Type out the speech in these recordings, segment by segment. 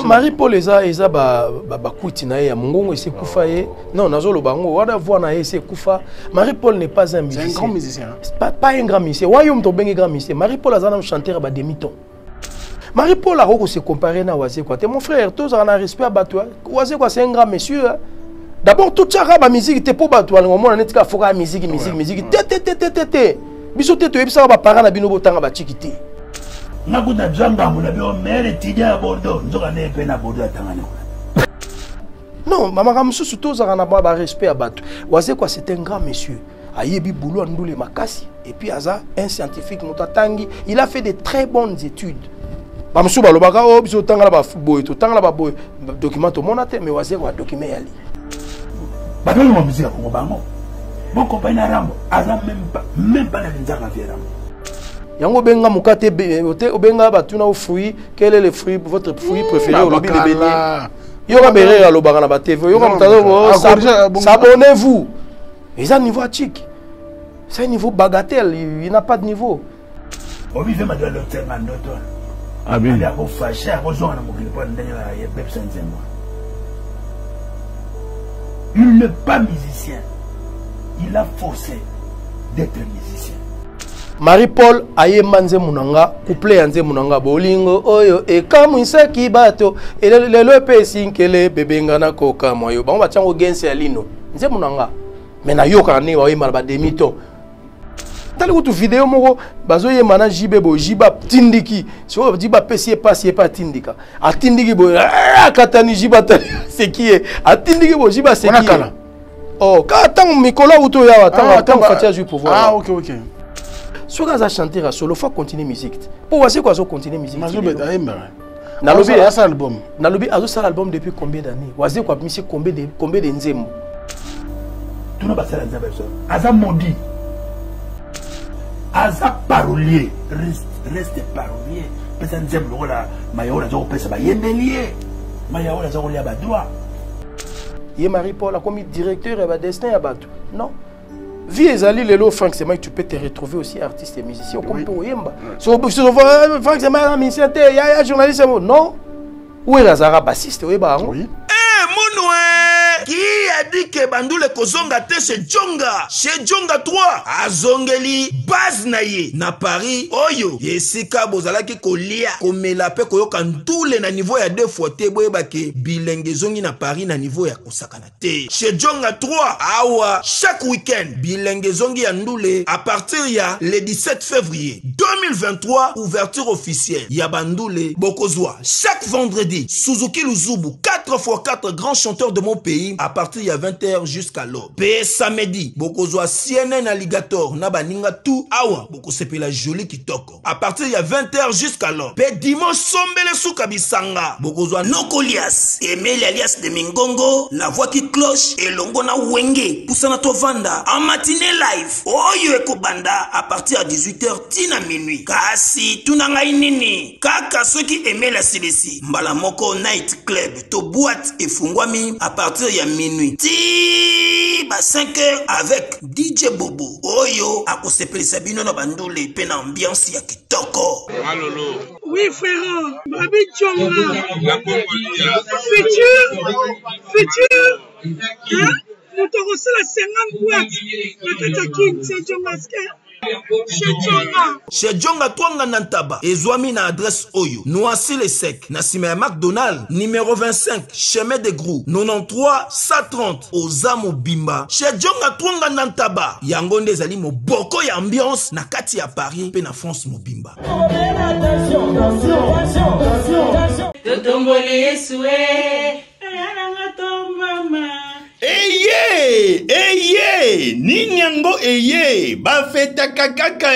Marie-Paul eza ba kuti na ye ya mongongo ese kufa ye. Non, nazolo bango wada voix na ese kufa. Marie-Paul n'est pas un musicien. C'est un grand musicien. Pas un grand musicien. Wayom to bengi grand musicien. Marie-Paul azana chanteur ba demi-ton. Marie-Paul a se comparer na Wazé quoi. Mon frère, tous en a respect à Batoua. Wazé quoi, c'est un grand monsieur. D'abord tout ça la musique était pour Batoua. Au moment on est faut la musique. Té. Biso té to ebisa ba parents na bino botanga ba chikiti. Nakuta janga mona bio mere tidia Bordeaux. Nzoka ne pe na Bordeaux tangana. Non, maman Kamsusu tous en a ba respect à Batoua. Wazé quoi, c'est un grand monsieur. Ayebi boulot ndoule makasi et puis aza un scientifique motatangi, il a fait de très bonnes études. Bamsou balobaka o biso tangala ba boy to tangala ba boy document to monate mais Wazé quoi document yali. Ba belo mo musique ko bango. Bon compagnie Rambo, aza même pas la nzaka fiera. Yango benga mukate obenga batuna au fruit, quel est le fruit votre fruit préféré au lobby de beignet? Yoka bere ya lobaka na ba TV, yoka mutalo s'abonnez-vous. Ils ont un niveau chic. C'est un niveau bagatelle, il n'a pas de niveau. Obi fait ma douleur de l'automne. Ah bien. Il a beau fâché, il n'est pas musicien. Il a forcé d'être musicien. Marie-Paul aye manze munanga, couple yanze munanga bolingo oyo e kamu isaki bato e le pesi nkele bebenga na koka moyo. Ba on va tiango gense alino. Nze munanga. Mais na yoka ne wa yema ba demi-ton. Tali kutu vidéo moko bazo ye mana jibe bo jiba tindiki so jiba pesi passe pas tindika atindiki bo katani jiba c'est qui est atindiki bo jiba c'est qui oh ka tant mikola uto ya tant fatia ju pouvoir ah ok so ka za chanter à solo faut continuer musique pour voir c'est quoi so continuer musique mazo beta emba na lobi à ça album na lobi azo ça album depuis combien d'années waze quoi monsieur combien de nzembo tout na basala nzembo aza modi Aza parolier, reste parolier. Pesa nzembo lokola mayaola zo pesa ba yembelier. Mayaola zo kolia ba droit. Ye Marie-Paul a comme directeur et ba destin ya bato. Non. Vie ezali lelo Frank Sema tu peux te retrouver aussi artiste et musicien comme pour yemba. So Frank Sema musicien te ya journaliste non. Ou est Lazara bassiste ou ba ngo? Oui. Qui a dit que Bandoule Kozonga te chez Djonga 3 azongeli base naye na Paris oyo yesika bozalaki kolia komela pe koyoka ntule na niveau ya 2 fois te boyeba ke bilenge zongi na Paris na niveau ya kosakana te chez Djonga 3 awa chaque week-end bilenge zongi ya ndule à partir ya le 17 février 2023 ouverture officielle ya Bandoule Bokozwa chaque vendredi Suzuki Luzubu 4x4 grands chanteurs de mon pays à partir de 20h jusqu'à l'aube. Pe samedi, bokozwa CNN Alligator na baninga tout awa boko sepela joli kitoko. À partir de 20h jusqu'à l'aube. Pe dimanche sombele souka bisanga. Bokozwa Nokolias, Emile alias de Mingongo, la voix qui cloche et longo na wenge poussana to vanda en matinée live. Oyo ekobanda à partir de 18h tina minuit. Kasi tunanga inini. Kaka ceux qui aimaient la CBC. Mbala moko night club to boîte et fungwami à partir de minuit. Ti ba 5h avec DJ Bobo. Oyo akosepeli sabino na bandole pe na ambiance ya kitoko. Malolo. Oui frère, Babi Djonga. Futur. Hein? Nous te reçons la 50 boîtes. La Katakin, c'est Djonga. Chez Djonga Twanga Nantaba, Ezwami na adresse Oyo, Noisy le Sec, Nassime McDonald, numéro 25, chemin de Grou, 93 130, Ozamo Bimba. Chez Djonga Twanga Nantaba, Yangonde Zali mo boko ya ambiance, na kati ya Paris, pe na France mo Bimba. Eye, Ninyango Eye, Bafeta Kakaka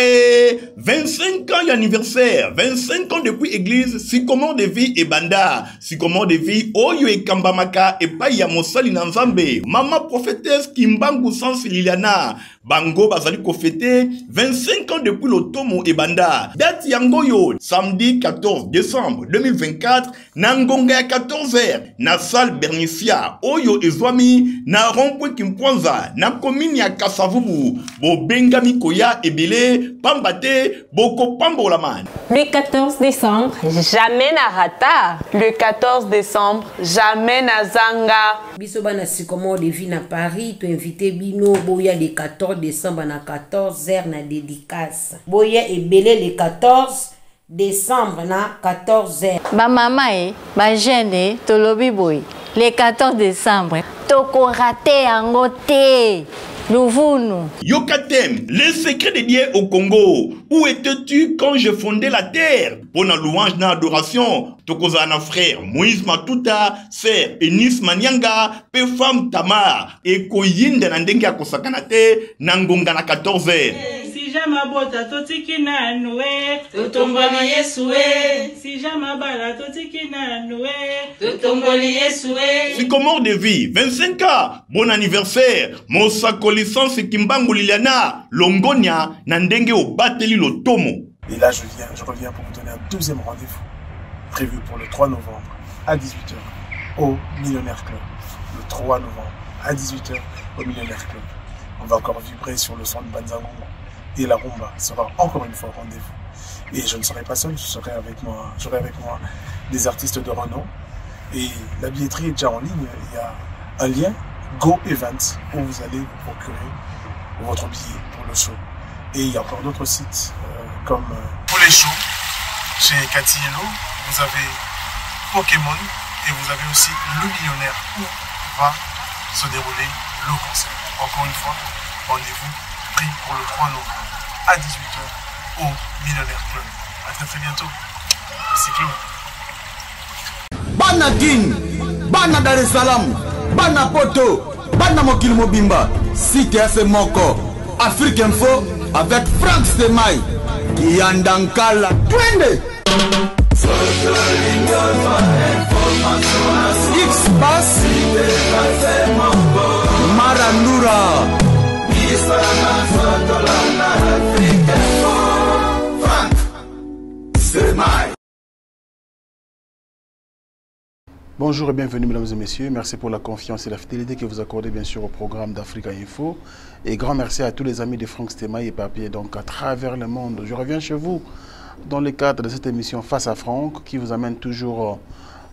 25 ans d'anniversaire, 25 ans depuis église, Sycomore de vie et Banda, Sycomore de vie, Oyo et Kambamaka et Paya Mosali Nanzambe, Maman prophétesse Kimbangu Sans Liliana, Bango Bazali Kofete, 25 ans depuis l'Otomo et Banda, date Yangoyo, samedi 14 décembre 2024, Nangonga à 14h, na salle Bernicia, Oyo et Zwami, na Rompwe Kimpwanza, na commune ya Kasavubu, Bo Bengami Koya Ebele, Pambate, boko pambo la man. Le 14 décembre, jamais na rata. Le 14 décembre, jamais na zanga. Biso bana sikomo de vie na Paris, tu invité bino boya le 14 décembre na 14h na dédicace. Boya et belé le 14 décembre na 14h. Ba mama ba jeune tolobi boy. Le 14 décembre, toko raté yango te. Louvounou. Yokatem, le secret de Dieu au Congo. Où étais-tu quand je fondais la terre? Pour la louange na adoration, Tokozana frère, Moïse Matuta, sœur, Enis Manyanga, pe femme Tamar, et Koyinde Nandenga Kosakanate, Nangonga na 14h. Si jamais bota totiki na noue, totomboli yesue. Si jamais bala totiki na noue, totomboli yesue. Sycomore de vie, 25 ans, bon anniversaire. Mosako licence Kimbangu Liliana, Longonia, Nandenge au Bateli Lotomo. Et là, je reviens pour vous donner un deuxième rendez-vous, prévu pour le 3 novembre à 18h au Millionnaire Club. Le 3 novembre à 18h au Millionnaire Club. On va encore vibrer sur le son de Banzangongo. Et la rumba sera encore une fois au rendez-vous. Et je ne serai pas seul, j'aurai avec moi des artistes de renom. Et la billetterie est déjà en ligne. Il y a un lien, Go Events, où vous allez vous procurer votre billet pour le show. Et il y a encore d'autres sites comme pour les shows, chez Cathy Hello, vous avez Pokémon et vous avez aussi Le Millionnaire où va se dérouler le concert. Encore une fois, rendez-vous pris pour le 3 novembre à 18h au Millionnaire Club. A très très bientôt. Merci Claude. Bana Guine, Bana Dar es Salaam, Bana Poto, Bana Mokil Mobimba, Cité AC Moko, Afrique Info avec Frank Stemai, Yandankala, Twende. X-Bass, Marandura. Frank Stemai. Bonjour et bienvenue mesdames et messieurs, merci pour la confiance et la fidélité que vous accordez bien sûr au programme d'Africa Info et grand merci à tous les amis de Frank Stemai éparpillés donc à travers le monde. Je reviens chez vous dans le cadre de cette émission Face à Franck qui vous amène toujours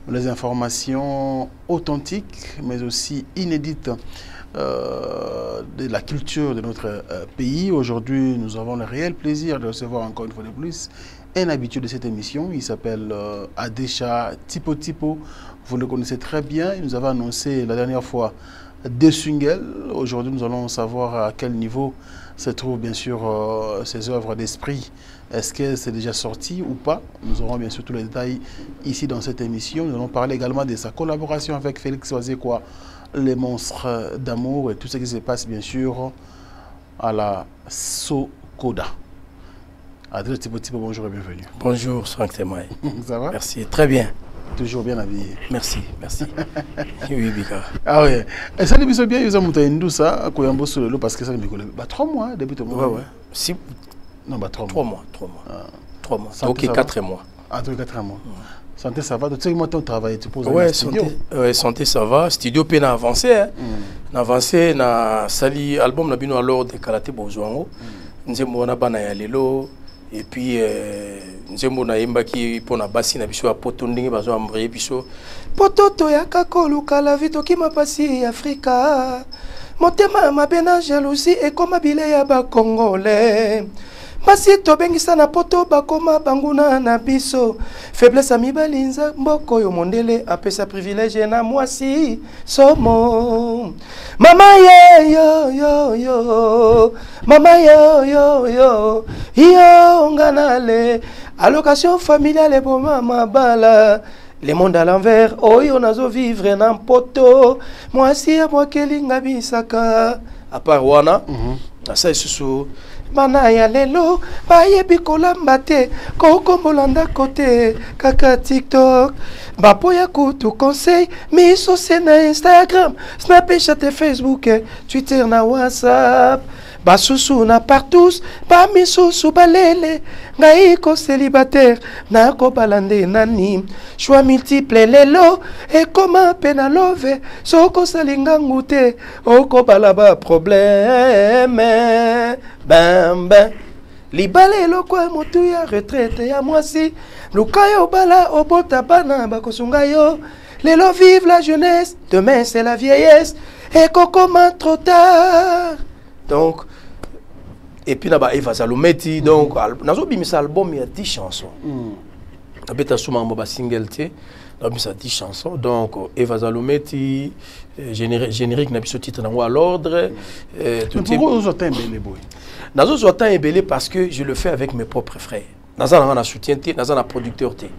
les informations authentiques mais aussi inédites de la culture de notre pays. Aujourd'hui nous avons le réel plaisir de recevoir encore une fois de plus un habitué de cette émission. Il s'appelle Adesha Tipo. Vous le connaissez très bien. Il nous avait annoncé la dernière fois deux singles. Aujourd'hui, nous allons savoir à quel niveau se trouvent bien sûr ces œuvres d'esprit. Est-ce que c'est déjà sorti ou pas? Nous aurons bien sûr tous les détails ici dans cette émission. Nous allons parler également de sa collaboration avec Félix Oazekwa, les monstres d'amour et tout ce qui se passe bien sûr à la Sokoda. Adrien Tipo, bonjour et bienvenue. Bonjour, Frank Stemai. Ça va? Merci, très bien. Toujours bien habillé. Merci, merci. Oui, Bika. Ah ouais. Et ça, depuis bien, ils ont monté une douce, à Koyambo sur le lot parce que ça, me collait. 3 mois depuis ton mois. Ouais. Si... Non, 3 mois. 3 mois. Ah. 3 mois. Ok, 4 mois. Ah, 4 mois. Santé, ça va? Tu sais comment tu travailles? Tu poses ouais, santé, ça va. Studio P n'a avancé. N'a avancé, n'a sali album, n'a bino alors de Kalaté Bozouango. Nous avons bana ya lelo. Et puis, nous avons dit pour la bassine, nous avons dit Pototo ya kakoluka la vie toki mapasi Afrika. Motema mabena jalousie et comme bile ya ba Congolais. Basi to bengisa na poto bakoma banguna na biso. Faiblesse a mibalinza mboko yo mondele apesa privilège na mwasi somo. Mama yo. Mama yo. Yo nganale. Allocation familiale pour mama bala. Le monde à l'envers, oh yo nazo vivre na poto. Mwasi ya mwakelinga bisaka. À part wana, ça susu. Bana ya lelo bayebi kolamba te kokombolanda kote kaka TikTok bapoya kutu conseil miso se na Instagram Snapchat et Facebook Twitter na WhatsApp basusu na partout ba misusu balele ngai ko célibataire na ko balande nani choix multiple lelo et comment pena love soko salinga ngute oko balaba problème ben libale eloko ya motu ya retraite ya mwasi luka yo bala obota bana bakosunga yo lelo vive la jeunesse demain c'est la vieillesse et kokoma trop tard. Donc et puis là-bas Eva Salometi donc nazo bimisa album il y a 10 chansons. Abeta souma mba single té na bimisa 10 chansons donc Eva Salometi générique na biso titre nango à l'ordre pourquoi vous êtes embellé boy nazo zota embellé parce que je le fais avec mes propres frères. Naza na soutien té naza na producteur té.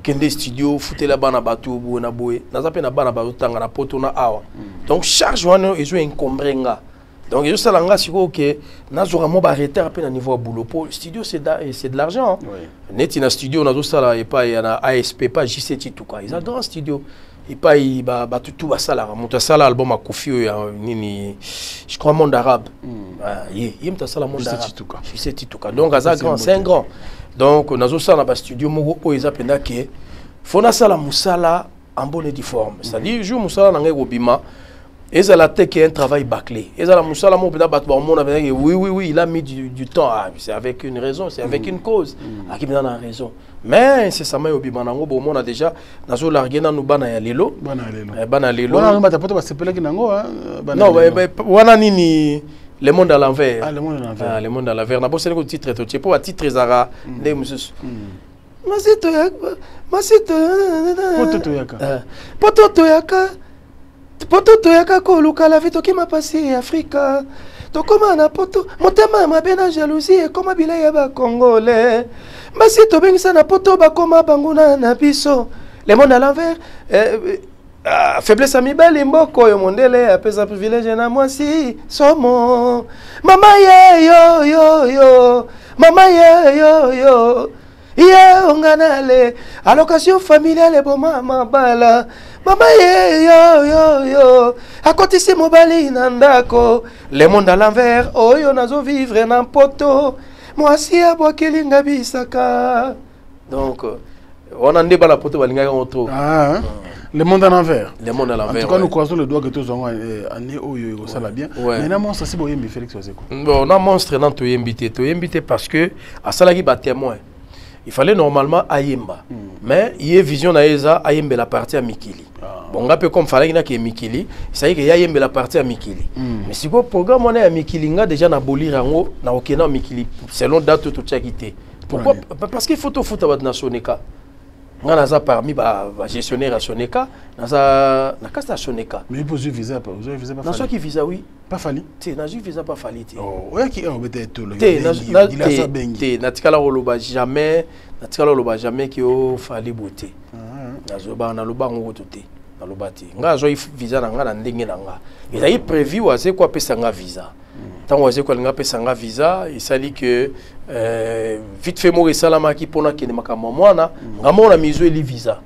Kende studio fouté la bana batou bo na boy naza pe na bana batou tanga na poto na awa. Donc charge wana ezo encombranga. Donc, je sais que nous avons arrêté à niveau boulot. Pour le studio, c'est de l'argent. Net in un studio, on a ça et pas il y a ASP, pas JC tout quoi. Ils adorent un studio. Et pas il tout ça là. Monte ça l'album à Kofi je crois monde arabe. Il me ça monde arabe. JC tout quoi. Donc ça grand, c'est un grand. Donc on a ça dans un studio mo ils appellent que faut na ça la musala en bonne et due forme. C'est-à-dire jour musala na ngobima. Et ça la tech est un travail bâclé. Et ça la moussala mon pédale battement mon avec oui il a mis du temps. C'est avec une raison, c'est avec une cause. À qui me donne la raison. Mais c'est ça mais au bimanango bon on a déjà nazo largué dans nous bana ya lelo. Bana lelo. Wana mba tapoto ba sepela ki nango non wana nini le monde à l'envers. Ah le monde à l'envers. Ah le monde à l'envers. Na bossé ko titre to tiepo a titre zara ndé mususu. Masito Pototo yaka Pototo yaka koluka la vie tokima pasi Afrika tokoma na poto motema mabe na jalousie ekoma bilei ya ba congolais basi tobengisa na poto bakoma banguna na biso le monde à l'envers faiblesse à mibali mboko yo mondele apesa privilège na mwasi somo mama yo mama yo yeah onganale allocation familiale boma mabala mama yo akotisi mobali na ndako le monde à l'envers oyo nazo vivre na poto mwasi abwakeli nga bisaka donc on a débat la poto balinga on le monde à l'envers. Le monde à l'envers. En tout cas, nous croisons le doigt que tous ont année où ça va bien. Mais na monstre c'est bon yembi Félix Ozeko. Bon, na monstre dans to yembité parce que à salagi ba témoin. Il fallait normalement Ayemba. Mais il y a vision d'Aïza, Ayembe la partie à Mikili. Bon, on a peu comme fallait qu'il y ait Mikili, ça y est qu'il y a Ayembe la partie à Mikili. Mais si le programme on est à Mikili, on a déjà n'aboli rango, n'a aucun Mikili, selon date tout quitté. Pourquoi? Parce qu'il faut tout foutre à votre nationeka. On a parmi les gestionnaires à Soneka, on a un Soneka. Mais vous avez visa pas? Vous avez visa pas? Dans ce qui visa, oui. Pas fallu. Tu n'as pas visa pas fallu. Oh, ouais, qui est peut-être tout le monde. Tu n'as jamais. Natikala loba jamais qui o fali beauté. Nazoba na loba ngo toté. Na loba ti. Nga zo visa na nga na ndenge na nga. Il a prévu wa c'est quoi pesa nga visa. Tant wa c'est quoi nga pesa nga visa, il sali que vite fait mourir salama ki pona kene makama mwana, nga mona mizo eli visa.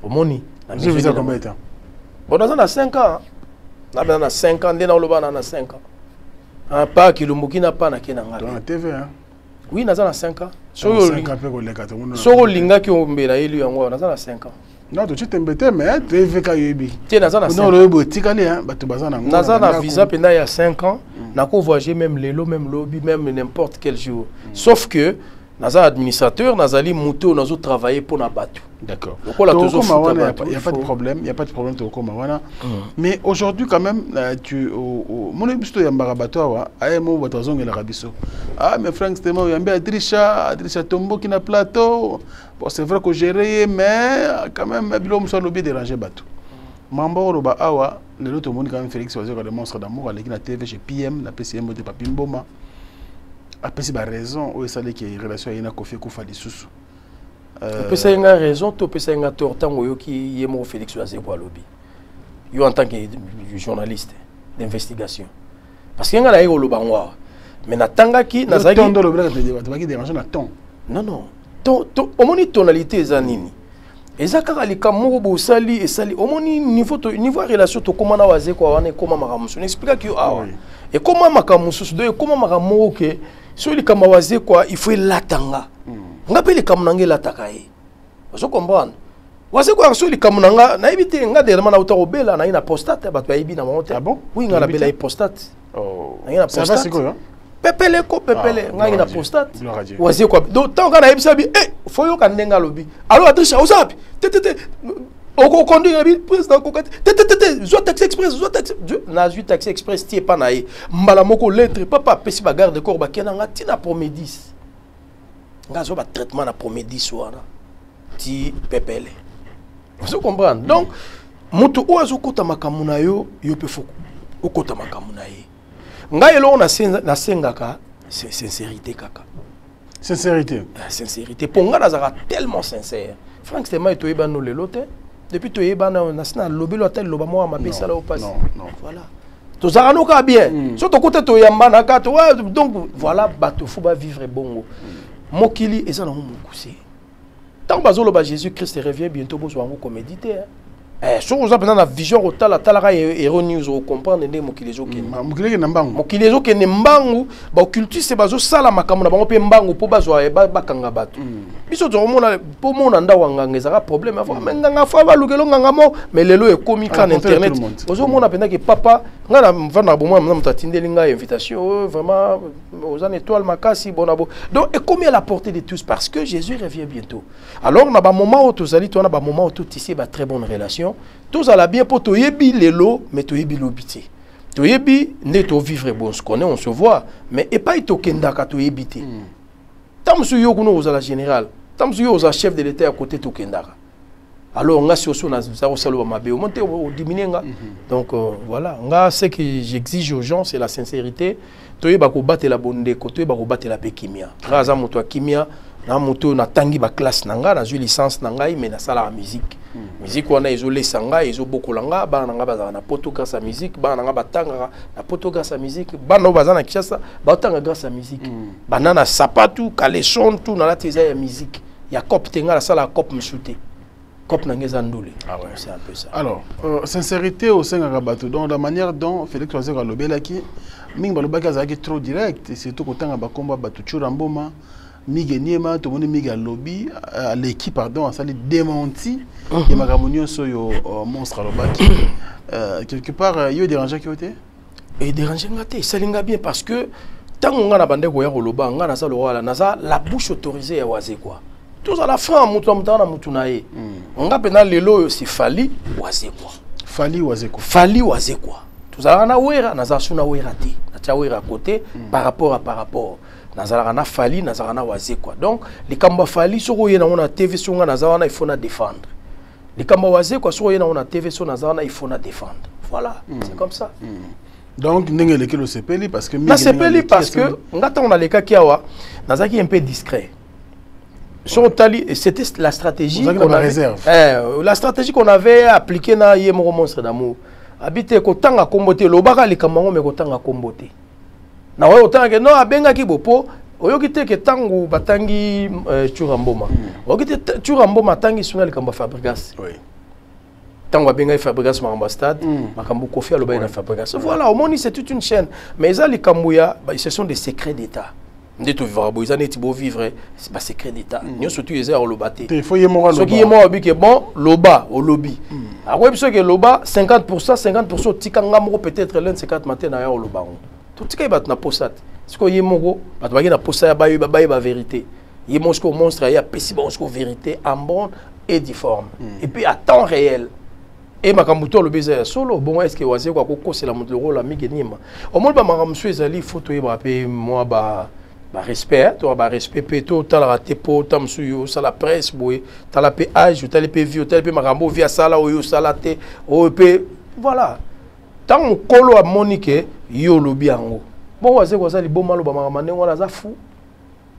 Omoni. Na visa combien de temps? Bon dans na 5 ans. Na 5 ans ndena loba na 5 ans. Un pas ki lumbuki na pa na kenanga. Dans la TV hein. Oui, naza na 5 ans. Soko linga ki ombela elu yango naza na 5 ans. Non, tu t'embêtais mais tu es veka yebi. Tu naza na 5 ans. Non, le botikali hein, bato bazana ngo. Naza na visa penda il y a 5 ans, na ko voyager même lelo, même lobby, même n'importe quel jour. Sauf que naza administrateur, nazali muto nazo travailler pour na bato. D'accord. Donc on a toujours il y a pas de problème, il y a pas de problème to koma wana. Mais aujourd'hui quand même tu mon ebisto ya mbarabato wa ay mo batazonga la rabiso. Ah mais Frank c'était moi yamba Adrisha tombo qui na plateau. Bon c'est vrai que gérer mais quand même bilo muso lobi déranger bato. Mambo roba awa le lot monde quand même Félix Ozeko le monstre d'amour avec la TV chez PM la PCM de Papi Mboma. Après c'est la raison où ça qui relation ina Kofi Kufa lisusu. Peut ça une raison, tu peux ça une tort tant que qui yemo Félix Ozeko à lobby. Yo en tant que journaliste d'investigation. Parce qu'il y a un aéro lobangwa. Mais natanga qui nazaki ton le blague de déranger na ton. Non. Ton omoni tonalité zanini. Ezaka li kamoko bo sali et sali omoni niveau relation to komana wazeko wana koma makamusu. N'explique que awa. Et comment makamusu do comment makamoko ke so li kama wazeko il faut latanga. Ngapeli kamunange lataka ye. Vous comprenez? Wazeko so li kamunanga na ibite nga derema na utobela na ina postate bato ya ibi na monte. Ah bon? Oui nga la bela postate. Oh. Na ina postate. Ça va c'est quoi? pepele ko pepele ngai na prostate wazi quoi donc tant kana yebisa bi faut yo kandenga lobi alors attention osapi tete oko conduire bi président ko tete zo taxi express zo taxi na zo taxi express tie pa na ye mbala moko lettre papa pesi ba garde corps ba kenanga tina promedis nga zo ba traitement na promedis wana ti pepele vous comprenez donc mutu oazo kota makamuna yo pe foko okota makamuna ye ngai lo na sengaka c'est sincérité kaka sincérité pour nga nazaka tellement sincère Frank Stemai to yeba no lelo te depuis to yeba na nasina lobelo tel loba mo ma pesa la au passé voilà to zarano ka bien so to côté to yamba na ka to donc voilà bato faut ba vivre bongo mokili eza na mukuse tant bazolo ba Jésus Christ revient bientôt bo so ko méditer so vous avez la vision otala talaka hero news o comprendre ndé mokilezo ke mokileke na mbangu mokilezo ke ne mbangu ba culture bazo sala makamuna bango pe mbangu po bazo ba kanga bato biso to mona po mona ndawa nganga ezaka problème avant nganga fa ba lukelo nganga mo mais lelo e komi kan internet ozo mona penda ke papa ngana mvana bo mona mtatindeli nga invitation vraiment aux an étoiles makasi bonabo donc e komi à la portée de tous parce que Jésus revient bientôt alors na ba moment où tozali to na ba moment où tout ici ba très bonne relation tous à la bien pour to yebi lelo mais to yebi lobité to yebi ne to vivre bon se connaît on se voit mais et pas to kendaka to yebité tam su yo kuno aux la général tam su yo aux chef de l'état à côté to kendaka alors nga si oso na za salo mabe o monter o diminuer nga donc voilà nga ce que j'exige aux gens c'est la sincérité to yeba ko battre la bonde ko to yeba ko battre la pekimia raza moto kimia na moto na tangi ba classe nanga na licence nanga mais na sala la musique musique wana isolé sanga iso bokolanga ba nanga ba na poto grâce à musique ba nanga batanga na poto grâce à musique ba no bazana kishasa ba tanga grâce à musique banana sapatu caleçon tout na la teza ya musique ya cop tenga la sala cop mshute cop na ngeza ndule c'est un peu ça alors sincérité au sein de bateau donc la manière dont Félix Wazeka lobelaki mingi balobaki azaki trop direct et surtout kotanga ba komba batu churamboma Miguel Niema, tout le monde Miguel Lobby, l'équipe pardon, a sali démenti et magamonio soyo monstre à l'obaki. Quelque part, il y a dérangé qui était. Et dérangé ngaté, ça linga bien parce que tant qu'on a bandé goya roloba, on a ça le roi la nasa, la bouche autorisée à oaser quoi. Tout à la fin, mutana mutunae. On a pénal les lots c'est fali oaser quoi. Fali oaser quoi. Fali oaser quoi. Tout à la wera, nasa suna werati, na wera à côté par rapport. Nazarana fali nazarana waze quoi donc les kamba fali soko yena on a TV sur nazarana il faut na défendre les kamba waze quoi soko yena on a TV sur nazarana il faut na défendre voilà c'est comme ça donc ndenge le kilo sepeli parce que na sepeli parce que ngata on a les kakiawa nazaki un peu discret sur tali c'était la stratégie qu'on avait la stratégie qu'on avait appliquée na yemo monstre d'amour habité ko tanga kombote lobaka les kamba ngome ko tanga kombote na oyo tanga no abenga ki bopo oyo kite ke tangu batangi churamboma oyo kite churamboma tangi sunga likamba Fabregas oui tangu abenga Fabregas ma stade makambu kofi aloba na Fabregas voilà au moni c'est toute une chaîne mais ça likambuya ce sont des secrets d'état ndito vivre bo izane ti bo vivre c'est pas secret d'état nyo surtout eza olobate il faut yemo loba so ki yemo abi ke bon loba au lobby a ko biso ke loba 50% tikanga moko peut-être l'un 50 matin na ya loba tout ce qui est na posat ce que yemoko batbaki na posa ya bayo ba vérité yemosko monstre ya pesi bonsko vérité en bonne et difforme et puis à temps réel et makambuto le baiser solo bon est-ce que waze quoi ko c'est la montre le rôle ami genima au moins ba makamsu ezali photo yeba pe moi ba respect toi ba respect pe to tala raté po tamsu yo ça la presse boy tala pe âge tala pe vie tala pe makambo via sala oyo salate o pe voilà tant kolo a monique yo lobi yango bon waze ko ça li bon malo ba makamane ngona za fou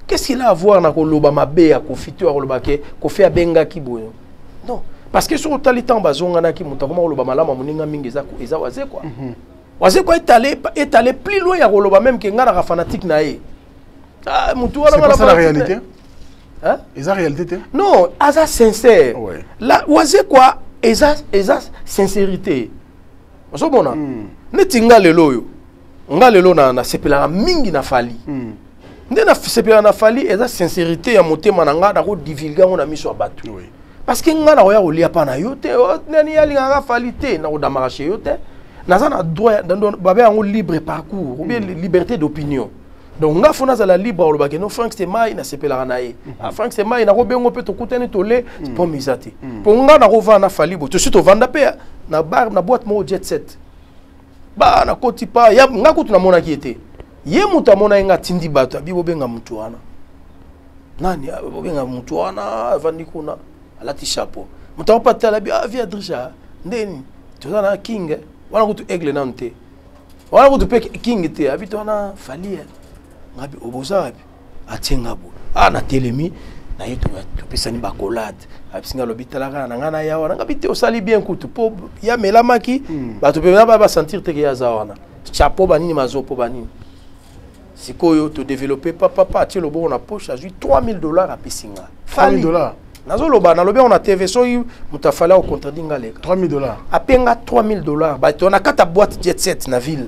qu'est-ce qu'il a à voir na ko loba mabe ya ko fito ko loba ke ko fait benga ki boyo non parce que sur tali temps bazonga na ki muta ko loba malama muninga mingi za ko eza waze quoi waze ko est allé plus loin ya ko loba même que ngana ka fanatique na ye ah mutu wala ngana c'est la réalité hein eza réalité non asa sincère la waze quoi eza sincérité so bona netinga lelo yo nga lelo na sepela mingi na fali nde na sepela na fali eza sincérité ya motema na nga na ko divulguer ngona miso abatu parce que nga na oya olia pa na yo te nani yali nga fali te na ko damarache yo te naza na droit babe yango libre parcours ou bien liberté d'opinion donc nga fona za la libre le bakeno Frank Stemai na sepela na ye Frank Stemai na robengo pe to kutani to le pour misati pour nga na rova na falibo to suto vanda pe na bar na boîte mo jet set ba na koti pa ya nga kutu na mona ki ete ye mutu amona nga tindi bato abi bobenga mutu wana nani bobenga mutu wana vandi kuna alati chapeau mutu apatala bi avia drisha ndeni to na king wana kutu aigle na nte wana kutu pe king te abi to na fali ngabi oboza abi atenga bo na telemi na yeto to pesani bakolade abisinga lobitala kana ngana ya wana ngabi te osali bien kutu po ya melamaki bato pe ba sentir te ya za wana chapeau banini mazopo banini sikoyo to développer papa ti lobo na poche a $3000 à pesinga $3000 nazo loba na lobi on a TV so mutafala au contredinga leka $3000 apenga $3000 ba to na kata boîte jet set na ville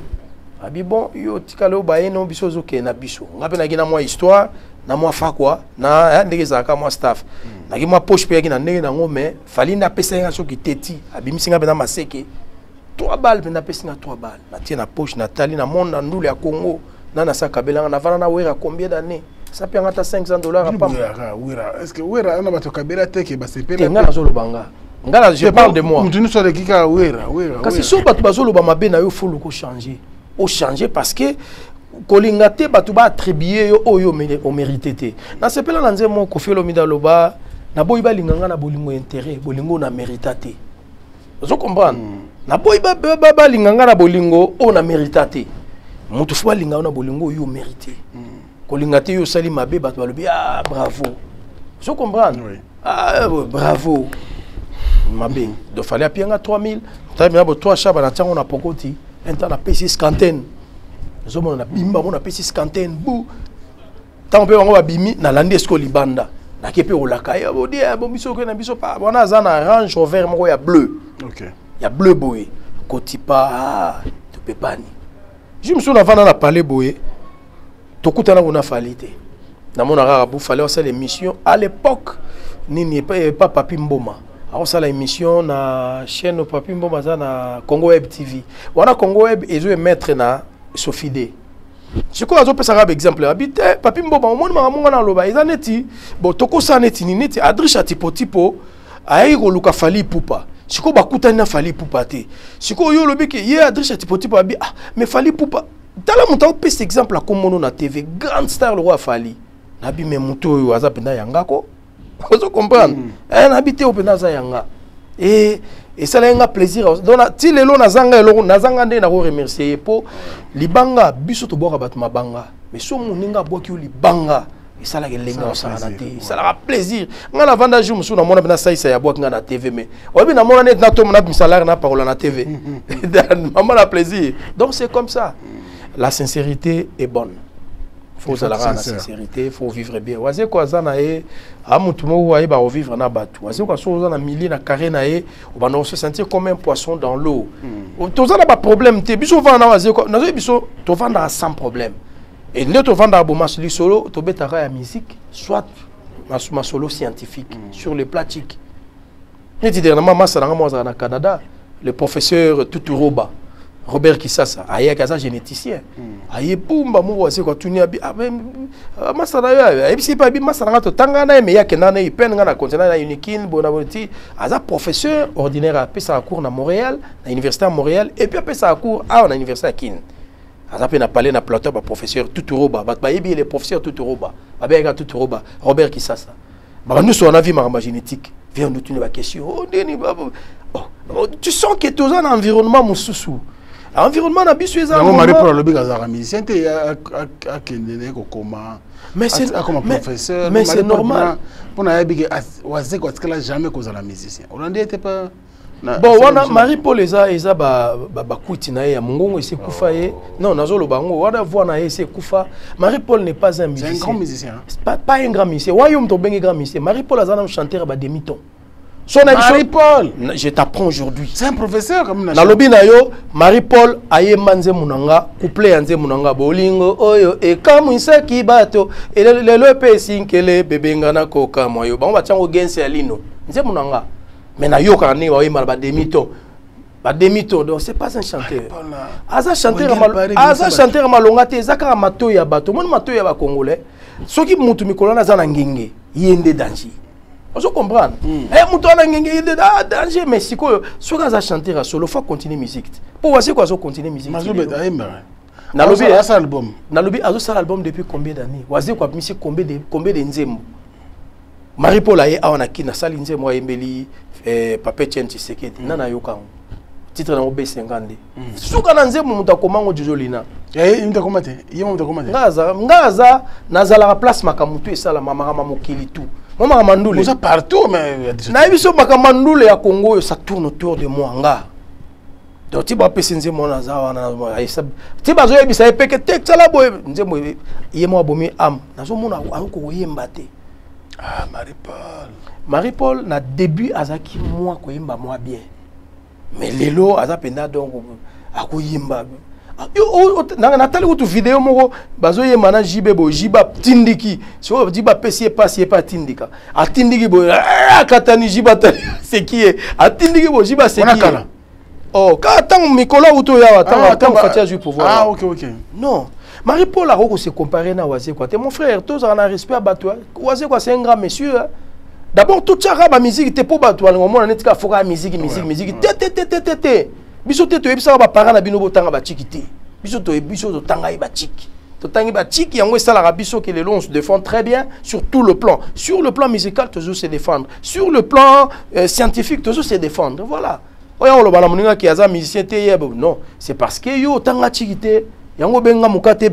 abi bon yo tikalo ba eno biso zoke na biso ngabe na gina moi histoire na moi fa quoi na ndenge zaka moi staff na gi moi poche pe na ndenge na ngome fali na pesinga so ki teti abi misinga be na maseke 3 balles be na pesinga 3 balles na tie na poche na tali na monde na ndule ya Congo na sa kabela na vana na wera combien d'années ça peut ngata $500 à pas wera est-ce que wera na bato kabela teke ba sepela ngala zolo banga ngala je parle de moi mutuni so de kika wera kasi so bato bazolo ba mabe na yo fulu ko changer parce que kolingate bato ba attribuer yo oyo o mérité te na sepela na nzemo ko felo mida loba na boyi ba linganga na bolingo intérêt bolingo na méritate vous comprendre na boyi ba linganga na bolingo o na méritate mutu fwa linga na bolingo yo mérité kolingate yo sali mabe bato balobi bravo je comprends bravo mabe do fallait apianga 3000 tamia bo 3 chaba na tango na pokoti enta na PC scanten zo mona na bimba mona PC scanten bu tango pe wango ba bimi na landi esko libanda na kepe olaka ya bo dia bo biso ko na biso pa bona za na Range Rover moko ya bleu OK ya bleu boy kotipa to pepani je me souviens avant de parler boye to kutana kuna falite na mona rara bu fallait faire l'émission à l'époque ni pas Papi Mboma alors ça la émission na chaîne Papi Mboma ça na Congo Web TV wana Congo Web ezo mettre na Sofide je crois azo pesa rab exemple habite Papi Mboma omoni mamunga na loba ezaneti bo toko saneti ni neti adrisha tipo ayi ko luka fali pupa siko bakutani na fali pupa te siko yo lobiki ye adresha tipo abi mais fali pupa tala muta opese exemple akomono na TV grande star le roi fali nabi me muto yo aza penda yanga ko vous comprendre nabi te openda za yanga et ça la plaisir donc ti lelo na zanga nde na ko remercier po libanga biso to boka bat mabanga mais so muninga boki libanga et ça la gelenga osana te ça la plaisir nga na vanda jour musu na mona bina saisa ya boka nga na TV mais obi na mona net na to mona salaire na parole na TV maman la plaisir donc c'est comme ça la sincérité est bonne faut ça la sincérité faut vivre bien waze ko azana e amutu mo wa ba vivre na batu waze ko so za na millier na carré na e o ba no se sentir comme un poisson dans l'eau to za na ba problème te biso vanda waze ko na biso to vanda sans problème. Et nous avons un solo, tu as la musique, soit ma solo scientifique sur les platiques. Et dernièrement, au Canada, le professeur Tuturoba, Robert Kisasa, il est un généticien. Il est pumba mo c'est quoi tu n'y as masara et puis pas bien masara to tangana mais il y a kenana il peine na continent na unikin bonaboti un professeur ordinaire à pesa cours na Montréal, à l'université à Montréal et puis à pesa cours à l'université à Kin. Azape na parlé na plateau ba professeur Tuturoba ba yebi le professeur Tuturoba ba bega Tuturoba Robert Kisasa ba nous on a vu ma génétique vient nous une question tu sens que tu es dans un environnement mususu environnement na biso eza mon mari pour le big azara musicien te a kendene ko koma mais c'est comme professeur mais c'est normal pour na big waze ko tsala jamais ko zala musicien on n'était pas bon wana Marie-Paul eza ba kuti na ya mongongo ese kufa ye non nazolo bango wana voix na ese kufa Marie-Paul n'est pas un musicien. C'est un grand musicien. Pas un grand musicien. Wayom to bengi grand musicien. Marie-Paul azana un chanteur ba demi-ton. Marie-Paul, je t'apprends aujourd'hui. C'est un professeur comme na lobi na yo Marie-Paul aye manze munanga couple yanze munanga bolingo oyo e kamwisa kibato lelo pe sinkele bebenga na koka moyo bango ba chango gense ya lino nze munanga mais na yo kana wa yema ba demi-ton demi-tour, donc c'est pas un chanteur. Aza chanteur malongate, zaka mato ya bato, mon mato ya ba congolais. Soki mutu mikolo na za na ngenge, yende danger. On comprend. Eh mutu na ngenge yende danger, mais siko soki aza chanteur solo faut continuer musique. Pour voir c'est quoi so continuer musique. Mazobe daimba. Nalobi azo album. Nalobi azo sala album depuis combien d'années? Wazi quoi musique combien de nzembo. Marie-Paul aye awana kina sali nzembo ayembeli Pape Tchenti Sekedi nana yoka. Titre na B50. Suka na nzembo muta komango jojolina. Muta komate. Yemo muta komate. Ngaza nazala place makamutu esala mama mokili tout. Mama mandule. Ça partout mais na biso makamandule ya Congo ça tourne autour de moi nga. Donc tu vas passer nzembo na za wana tu vas zo yebisa epeke tek sala boye nzembo yemo abomi am. Nazo mona ako yemba te. Ah Marie-Paul na début azaki moi ko yemba moi bien. Mais lelo aza penda donc akoyimba natali kutu vidéo moko bazo yemba na jibebo jiba tindiki so jiba pesi passe pas tindika atindiki bo katani jiba c'est qui est atindiki bo jiba c'est qui oh ka tant mikolo uto ya tant fatia ju pouvoir ah OK non Marie-Paul a ko se comparer na Wazé quoi t'es mon frère tous on a respect à Bato Wazé quoi c'est un grand monsieur. D'abord, toute la musique, tu peux pas tout le monde, tu faut la musique. Bisote to ebisa ba parana bino botanga ba chikité. Biso to tanga ba chiki. To tanga ba chiki yango sala rabiso que les longs se défendent très bien sur tout le plan. Sur le plan musical, toujours se défendre. Sur le plan scientifique, toujours se défendre. Voilà. Oya lo bala moninga ki aza musicien te yebo. Non, c'est parce que yo tanga chikité. Yango benga mukate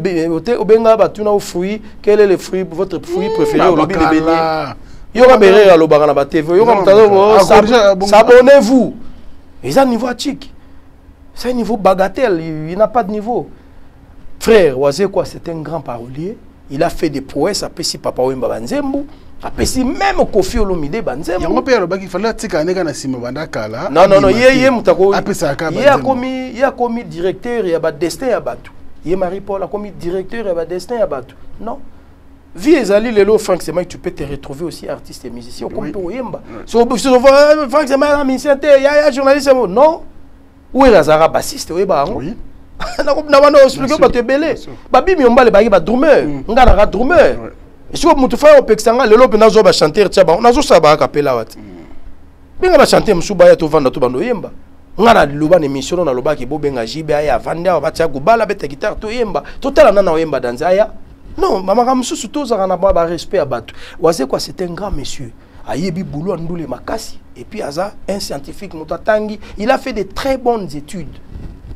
obenga batuna au fruit. Quel est le fruit votre fruit préféré au lobby de beignet? Yoga beré à l'obara na TV, s'abonnez-vous. Ils ont un niveau chic. C'est un niveau bagatelle, il n'a pas de niveau. Frère, Wazé quoi, c'est un grand parolier. Il a fait des prouesses, après si Papa Wemba Banzembo, après si même Kofi Olomide Banzembo. Yango père baki fallait tika nega na sima bandaka là. Non, mutako. Il a commis directeur, il y a ba destin ya batu. Il Marie-Paul a commis directeur, il y a ba destin ya batu. Non. Vie ezali lelo Frank Sema, tu peux te retrouver aussi artiste et musicien comme pour Yemba. So Frank Sema musicien te ya journaliste non. Où est Lazara bassiste oyeba ngo? Oui. Na wana expliquer ba te belé. Ba bimi ombale ba ba drummer. Ngana ra drummer. Et si mutu fa opexanga lelo pe nazo ba chanteur tshaba. Nazo saba kapela wat. Binga ba chanter msuba ya to vanda to bando Yemba. Ngana loba ne mission na loba ki bo benga jibe aya vanda ba tshia gubala beta guitare to Yemba. Totala na Yemba danzaya. Non, maman Ramsous tous a un respect à Batou. Wazé quoi, c'est un grand monsieur. Ayebi Boulou Andoulé Makassi. Et puis Aza, un scientifique Moutatangi, il a fait de très bonnes études.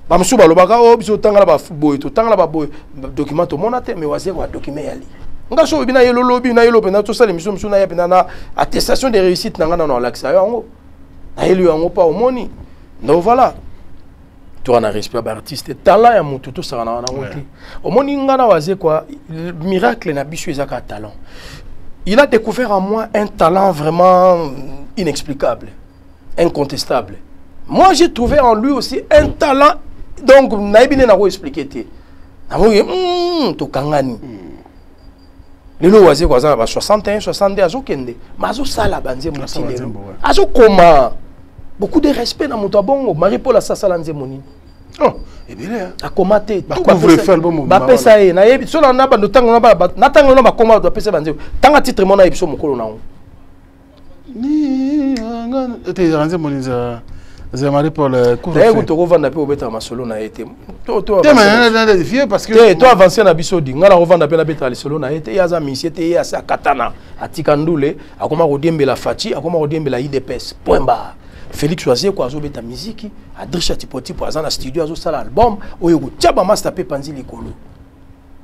Mamsou Balobaka, oh, biso tanga la boy, to tanga la boy, document au monate, mais Wazé quoi, document yali. Nga so bina yelo lobby na yelo pena tout ça les missions na ya pena na attestation de réussite na ngana na l'accès yango. Na yelo yango pas au moni. Donc voilà. On a respect à artiste talent ya mutu to sara na ngoti au moni ngana Wazé quoi miracle na biso ezaka talent. Il a découvert en moi un talent vraiment inexplicable, incontestable. Moi j'ai trouvé en lui aussi un talent donc naibine na ko expliquer te na mo to kangani lelo Wazé quoi ça ba 61 62 azokende mazo sala banze mutile azokoma beaucoup de respect na mutu bongo Marie-Paul a sala nze monini. Oh, et bien a commenté tout ba pesa e na yebi so na ba no tango na ba na tango na ba koma ba pesa banze tanga titre mona ebiso mokolo na ngo ni ngana te ranze moniza za Marie-Paul couvre feu to vanda pe obeta masolo na été to na défier parce que to avancer na biso di ngala vanda pe na beta solo na été ya za misiete ya sa katana atikandule akoma ko diembela fachi akoma ko diembela IDPS point barre. Félix Wazé quoi azo beta musique Adrisha Tipoti pour azana studio azo sala album oyo ko tchaba master pe panzi likolo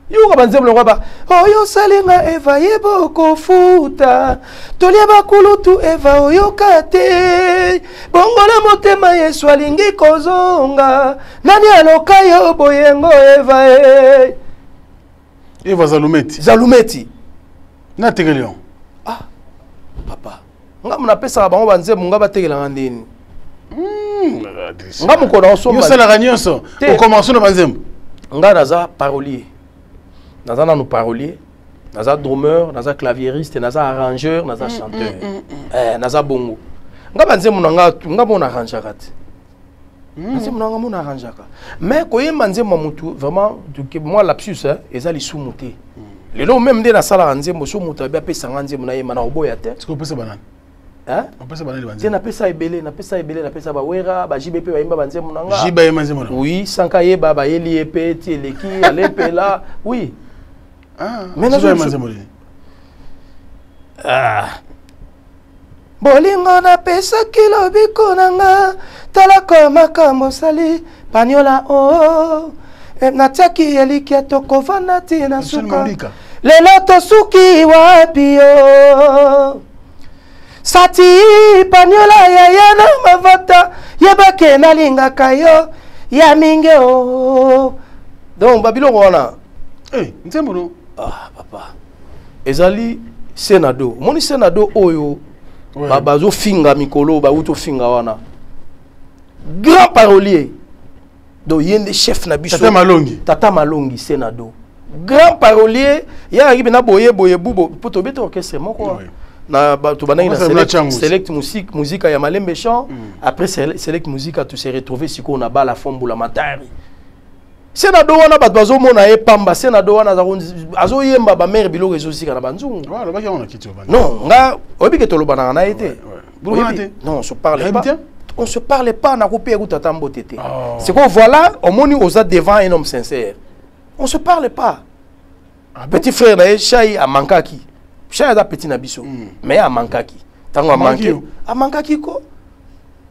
yo ka banzemlo ngaba oyo salenga eva yebo ko futa tolia bakulutu eva oyo kate bongola motema Yesu alingi kozonga nani aloka yo boyengo eva Eva Zalumeti na tegelion papa nga muna pesa bango banze munga batekela ndeni nga mukona osomba yo sala ganyoso o commence na banzembo nga naza parolier naza nanu parolier naza drummer naza claviériste naza arrangeur naza chanteur naza bongo nga banzembo nga mona arrange kati nzembo na nga mona arrangeaka mais koyemba nzembo mutu vraiment moi lapsus hein ezali sumuté lelo même nde nasalaka nzembo so mutu abi apesanga nzembo na yemba na oboya te est-ce que opesa banani hein opesa banani banzembo te napesa ebele napesa bawera bajibe mpe bayemba banzembo na nga jiba yemba nzembo na oui sanka yeba bayeli ye mpe ti eleki alepela oui mais yemba nzembo nini bolingo napesaki lobiko na nga talako makambo sali paniola natiaki eliki tokovanda ti na suka lelo tosuki wapi yo sati paniola yaya na mavata yebake nalingaka yo ya mingi o donc babiloko wana nzembo no papa ezali senado moni senado oyo bazo finga mikolo ba uto finga wana grand parolier do yende chef na biso tata malongi senado grand parolier ya ngi na boye bubo poto beto orchestre moko na to banani na select musique ya Malembe Chant après select musique a tout se retrouver siko na bala fombula matari senado wana bato bazomona ye pamba senado wana azoyemba bamere biloko ezosika na banzungu non nga oyebike tolobana na ye te non on se parle pas on se parle pas na kope ekuta tambo tete c'est quoi voilà omoni oza devant un homme sincère on se parle pas petit frère na ye Chai amankaki Chai aza petit na biso mais amankaki tango amankaki ko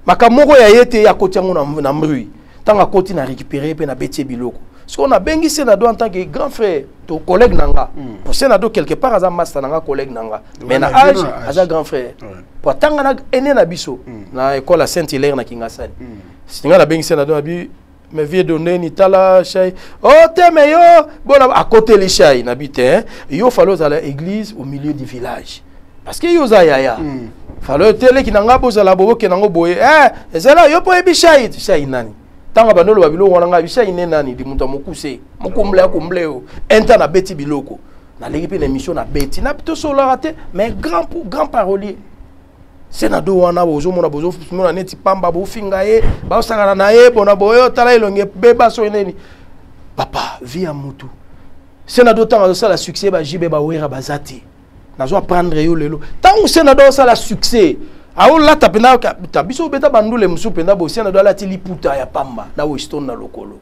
makamoko ya yete ya kotiango na mrui tanga koti na récupérer pe na betie biloko ce qu'on a bengi senado en tant que grand frère to collègue nanga pour senado quelque part aza master nanga collègue nanga mais na âge aza grand frère pour tanga na ene na biso na école Saint-Hilaire na Kingasani singa na bengi senado abi me vie donné ni tala Chai oh teme yo bona à côté les Chai na bité yo fallo à l'église au milieu du village parce que yo za yaya fallo tele kinanga boza la bobo kenango boye ezela yo po ebi Chai nani tanga bandolo babilo wana nga bisha ine nani di muta mokuse mokomble o enta na beti biloko na l'équipe na émission na beti na plutôt solo raté mais grand parolier senado wana bozo mona bozo mona neti pamba bo finga ye ba sangana na ye bona boyo tala elonge beba so neni papa via mutu senado tanga ça la succès ba jibe ba wera bazati nazo apprendre yo lelo tant senado ça la succès aola tapena tabiso beta bandule musu penda bo senado ala ti liputa ya pamba na weston na lokolo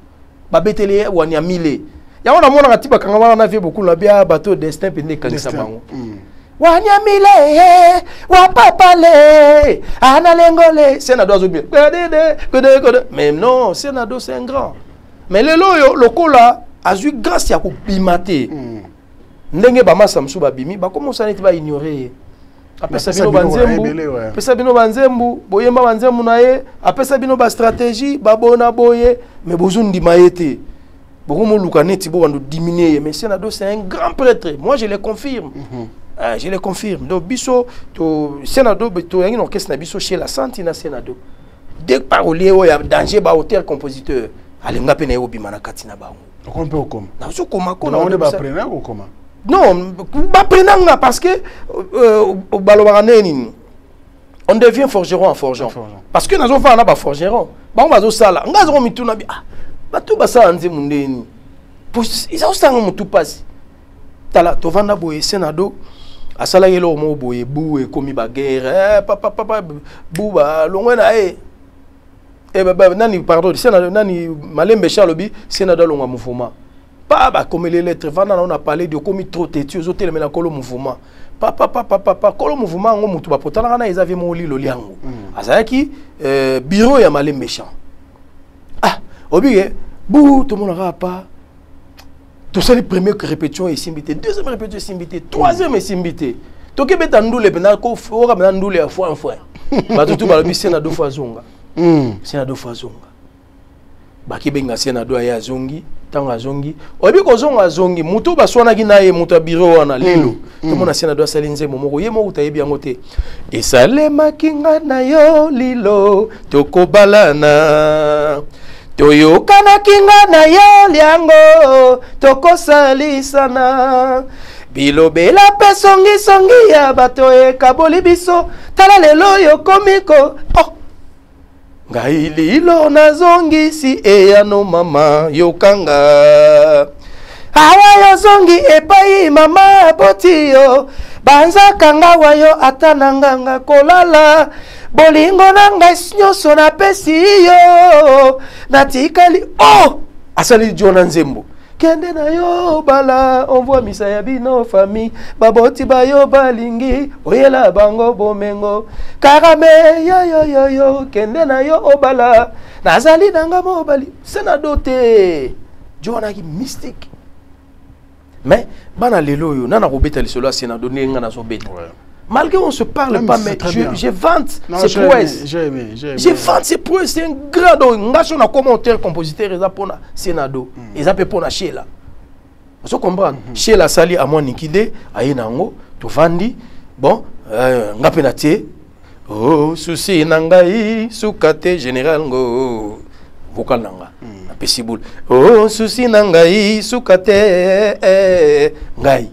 ba betele wani amile ya wana mona ngatiba kanga wana na vie beaucoup na bia bateau destin pende kanisa bango wani amile wa papale ana lengole senado azobia kode mais non senado c'est un grand mais lelo yo lokola azu grâce ya ko bimate ndenge ba masa musu ba bimi ba commencer neti ba ignorer apesa bino banzembu apesa bino banzembu boyemba banzembu na ye apesa bino ba stratégie babona boye mais bozundi maete bokomo luka neti bo bando diminuer mais senado c'est un grand prêtre moi je le confirme je le confirme donc biso to senado to yangi orchestre na biso chez la Santina senado dès parolier o ya danger ba auteur compositeur alinga pena yo bimana katina bango okompe okoma na so koma ko na ba prena okoma non, parce que on devient forgeron en forgeant. Parce que nous avons fait un forgeron. On va faire ça. On va faire ça. On va faire ça. Ils ont ça. On va tala to vanda boye senado asala yelo mo boye bou e komi baguerre papa bouba longwena nani pardon senado nani Malembe Chalobi senado longa mouvement pas comme les lettres vanda on a parlé de comme trop têtu aux hôtels mais la colo mouvement papa colo mouvement ngo mutu ba potala na ezave mo lilo liango azaki bureau ya Malembe Chant obige bou tout le monde pas. Tout ça, les premières répétitions est simbité, deuxième répétition est simbité, troisième est simbité. Tout ce qui est en doule, il faut en doule à fois en fois. Mais tout le monde c'est na deux fois zonga. C'est na deux fois zonga. Baki benga c'est na deux aya zongi, tanga zongi. Obi ko zonga zongi, mutu baswana ginaye mutu bureau wana lelo. Tout le monde c'est na deux salinze momoko ye mo utaye bien ngote. Et salema kinga na yo lilo tokobalana. Toyokana kinga na yo liango tokosalisana bilobela pe songi ya bato e kaboli biso tala lelo yo komiko ngai lilo nazongisi eyano mama yokanga awa yozongi epai mama botiyo banzaka ngawa yo ata na nganga kolala bolingo na ngai nyonso napesi yo natikali asali jona nzembo kende na yo bala onvoa misa ya bino famille baboti bayo balingi oyela bango bomengo karame yo kende na yo obala nazali nanga mobali senado te jona ki mystique mais bana lelo yo nana kobeta lisolo ya senado nenga na so beta malgré on se parle pas mais je vante ses prouesses je vante ses prouesses c'est un grand donc ngacho na commentaire compositeur eza pona senado eza pe pona Sheila vous comprenez Sheila sali à moi nikide ayinango to vandi bon ngape na tie souci nangai sukate général ngo vocal nanga pesibul souci nangai sukate ngai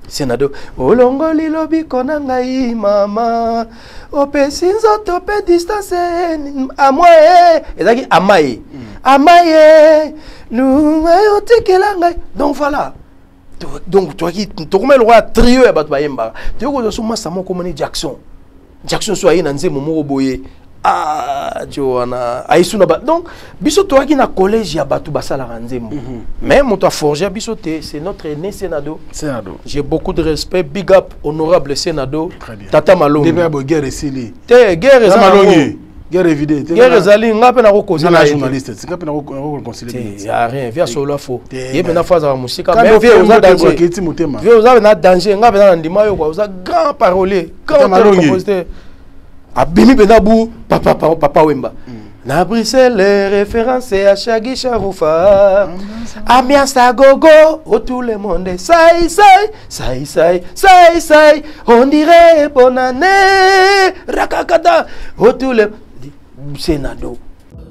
senado olongo lilobi kona ngai mama opesi nzoto pe distance amoye ezaki amaye amaye lumayo tekela ngai donc voilà donc toi qui tokomela le roi trio ya bato bayemba toko so masa moko moni Jackson so ayi na nzembo moko boye Joana aisuna ba donc biso to aki na collège ya batu basala nzembo mais moto a forger biso te c'est notre aîné Senado j'ai beaucoup de respect big up honorable Senado tata Malongi début bo guerre esili te guerre Malongi guerre évidée guerre ezali ngape na ko causer na journaliste c'est ngape na ko concilier il y a rien via solo faux yebe na phase ya musika mais via oza danger via oza na danger ngape na ndima yo kwa oza grand parolier grand compositeur abimi benabu papa wemba na Bruxelles référence à Shaggy Charoufa ambiance à gogo oh tout le monde sai on dirait bonne année rakakata oh tout le Senado.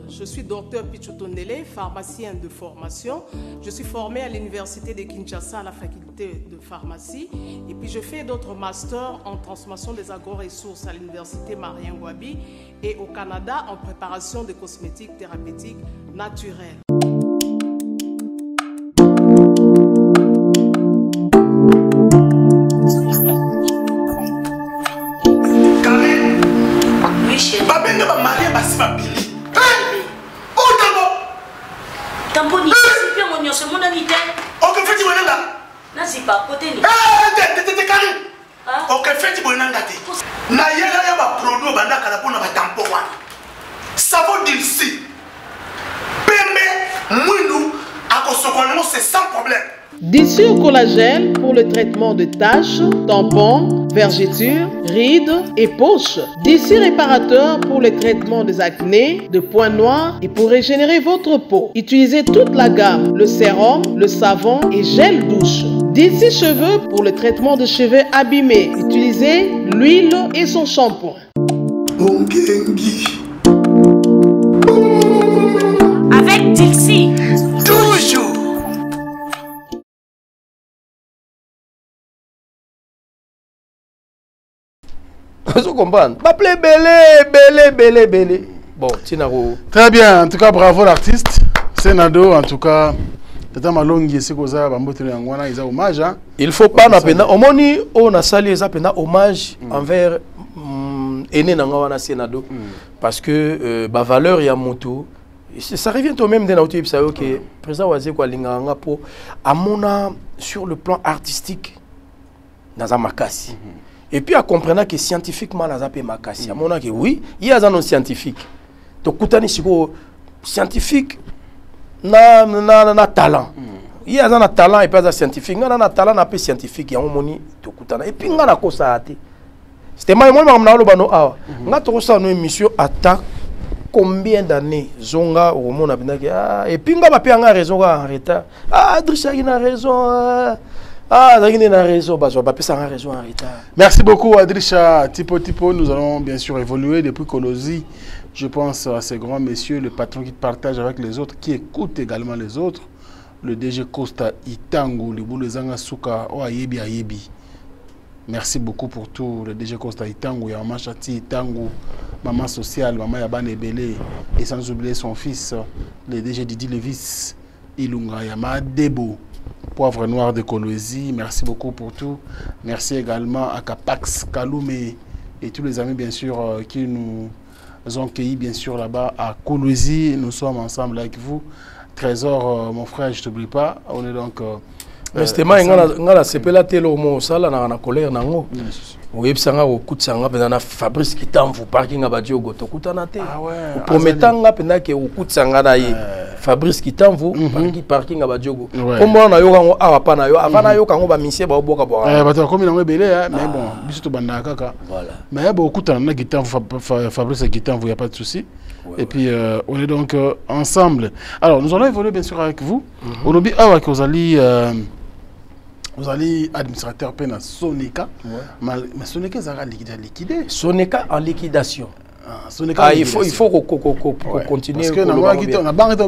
Je suis docteur Pichotondele, pharmacien de formation. Je suis formé à l'université de Kinshasa à la faculté de pharmacie. Et puis je fais d'autres masters en transformation des agro-ressources à l'université Marien Ngouabi et au Canada en préparation de cosmétiques thérapeutiques naturelles. Oui, chérie. Tamponi, c'est bien mon c'est mon amité. Ok, fais-tu mon nanga? Non, c'est pas côté ni. T'es carré. Ok, fais-tu mon nanga? Na yela ya ba produit banda kala pona ba tampon wana. Savon d'ilsi. Pembe, mwindu, akosokono c'est sans problème. D'ici au collagène pour le traitement de taches, tampons, vergetures, rides et poches. D'ici réparateur pour le traitement des acnés, de points noirs et pour régénérer votre peau. Utilisez toute la gamme, le sérum, le savon et gel douche. D'ici cheveux pour le traitement de cheveux abîmés. Utilisez l'huile et son shampoing. Avec Dixie. Toujours. Vous comprenez? M'appelez belé. Bon, Tinaro. Très bien, en tout cas, bravo l'artiste. Senado, en tout cas, Tata Malongi, c'est quoi ça? Ils ont hommage. Il faut pas n'appeler. Au moni, on a sali les appels hommage envers Ene Nangawana Senado. Parce que la valeur y a moto. Ça revient au même de notre type, ça que le président Wazé quoi linganga po amona sur le plan artistique dans un makasi. Et puis à comprendre que scientifiquement la zape makasi. Amona que oui, il y a un scientifique. Donc koutani siko scientifique na talent. Il y a un talent et pas un scientifique. Na talent na pas scientifique, il y a un moni to koutana. Et puis ngana ko sa ate. C'était moi na lo bano awa. Nga to sa no émission attaque combien d'années zonga au monde a et puis nga ba pe nga raison en retard. Adrissa il a raison. Raison, en retard. Merci beaucoup Adrissa Tipo. Nous allons bien sûr évoluer depuis Colosi. Je pense à ces grands messieurs, le patron qui partage avec les autres, qui écoute également les autres. Le DG Costa Itangu, le Boulezanga Souka, Ayebi. Merci beaucoup pour tout. Le DG Costa Itangu, Yamachati Itangu, maman sociale, maman Yaban Ebele, et sans oublier son fils, le DG Didi Levis, Ilunga Yama Debo, Poivre Noir de Kolwezi. Merci beaucoup pour tout. Merci également à Capax, Kaloumé et tous les amis, bien sûr, qui nous ont accueillis, bien sûr, là-bas à Kolwezi. Nous sommes ensemble avec vous. Trésor, mon frère, je ne t'oublie pas. On est donc... mais c'était moi, ngala sepela telo mo sala na colère nango. Oui, sanga au coup de sanga pendant Fabrice qui t'envoie parking à Badiogo to kutana te. Ah ouais. Prometanga pendant que au coup de sanga na ye Fabrice qui t'envoie parking à Badiogo. Comme on a yo kango awa pa na yo avant yo kango ba misie ba oboka bo. Ba to comme na belé mais bon, biso to banda kaka. Voilà. Mais ba au coup na qui t'envoie Fabrice qui t'envoie, y a pas de souci. Et puis on est donc ensemble. Alors nous allons évoluer bien sûr avec vous. On oublie awa que vous allez administrateur peine à Soneca. Mais Soneca, ça va liquider. Soneca en liquidation. Il faut continuer. Parce que on a banque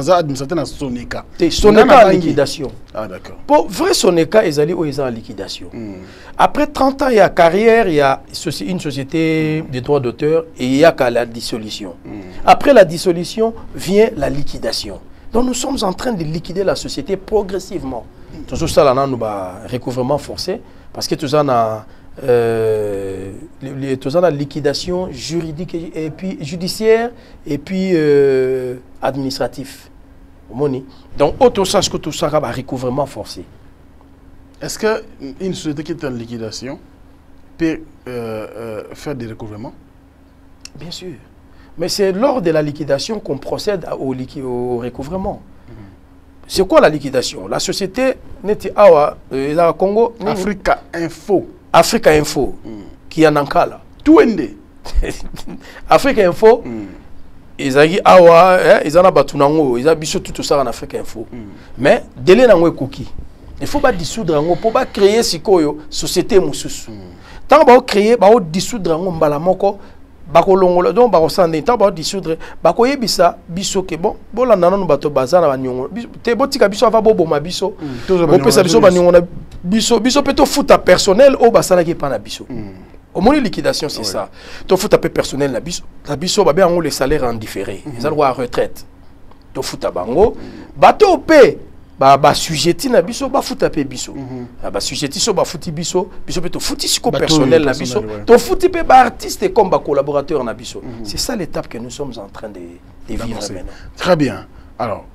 administrateur à Soneca. Soneca en liquidation. Ah d'accord. Pour vrai Soneca, ils allaient en liquidation. Après 30 ans, il y a carrière, il y a une société de droits d'auteur et il y a qu'à la dissolution. Après la dissolution, vient la liquidation. Donc nous sommes en train de liquider la société progressivement. Toujours ça, là, nous avons recouvrement forcé parce que tout ça, la liquidation juridique et puis judiciaire et puis administratif. Donc, autre chose que tout ça, va recouvrement forcé. Est-ce qu'une société qui est en liquidation peut faire des recouvrements? Bien sûr. Mais c'est lors de la liquidation qu'on procède au recouvrement. C'est quoi la liquidation? La société n'était pas au Congo. Africa Info. Africa Info. Qui est en Ankala. Tout est. Africa Info. Ils ont batunango. Ils ont biso tout ça en Africa Info. Mais délai n'ango cookie. Il faut pas dissoudre ango pour pas créer sikoyo société mususu. Tant ba créer ba dissoudre ango mbalamoko. Bakolongola donc bakosande ta ba dissoudre bakoyebisa biso ke bon bolanda nanu bato bazana banyongo te botika biso ava boboma biso bopesa biso banyongo na biso peto futa personnel o basala ki pa na biso au moins liquidation c'est ça to futa pe personnel na biso ba bien les salaires en différé ils ont à retraite to futa bango bato pe ba sujetti na biso ba futa pe biso ba sujetti so ba futi biso pe to futi siko personnel na biso to futi pe ba artiste comme ba collaborateur na biso. C'est ça l'étape que nous sommes en train de vivre maintenant. Très bien. Alors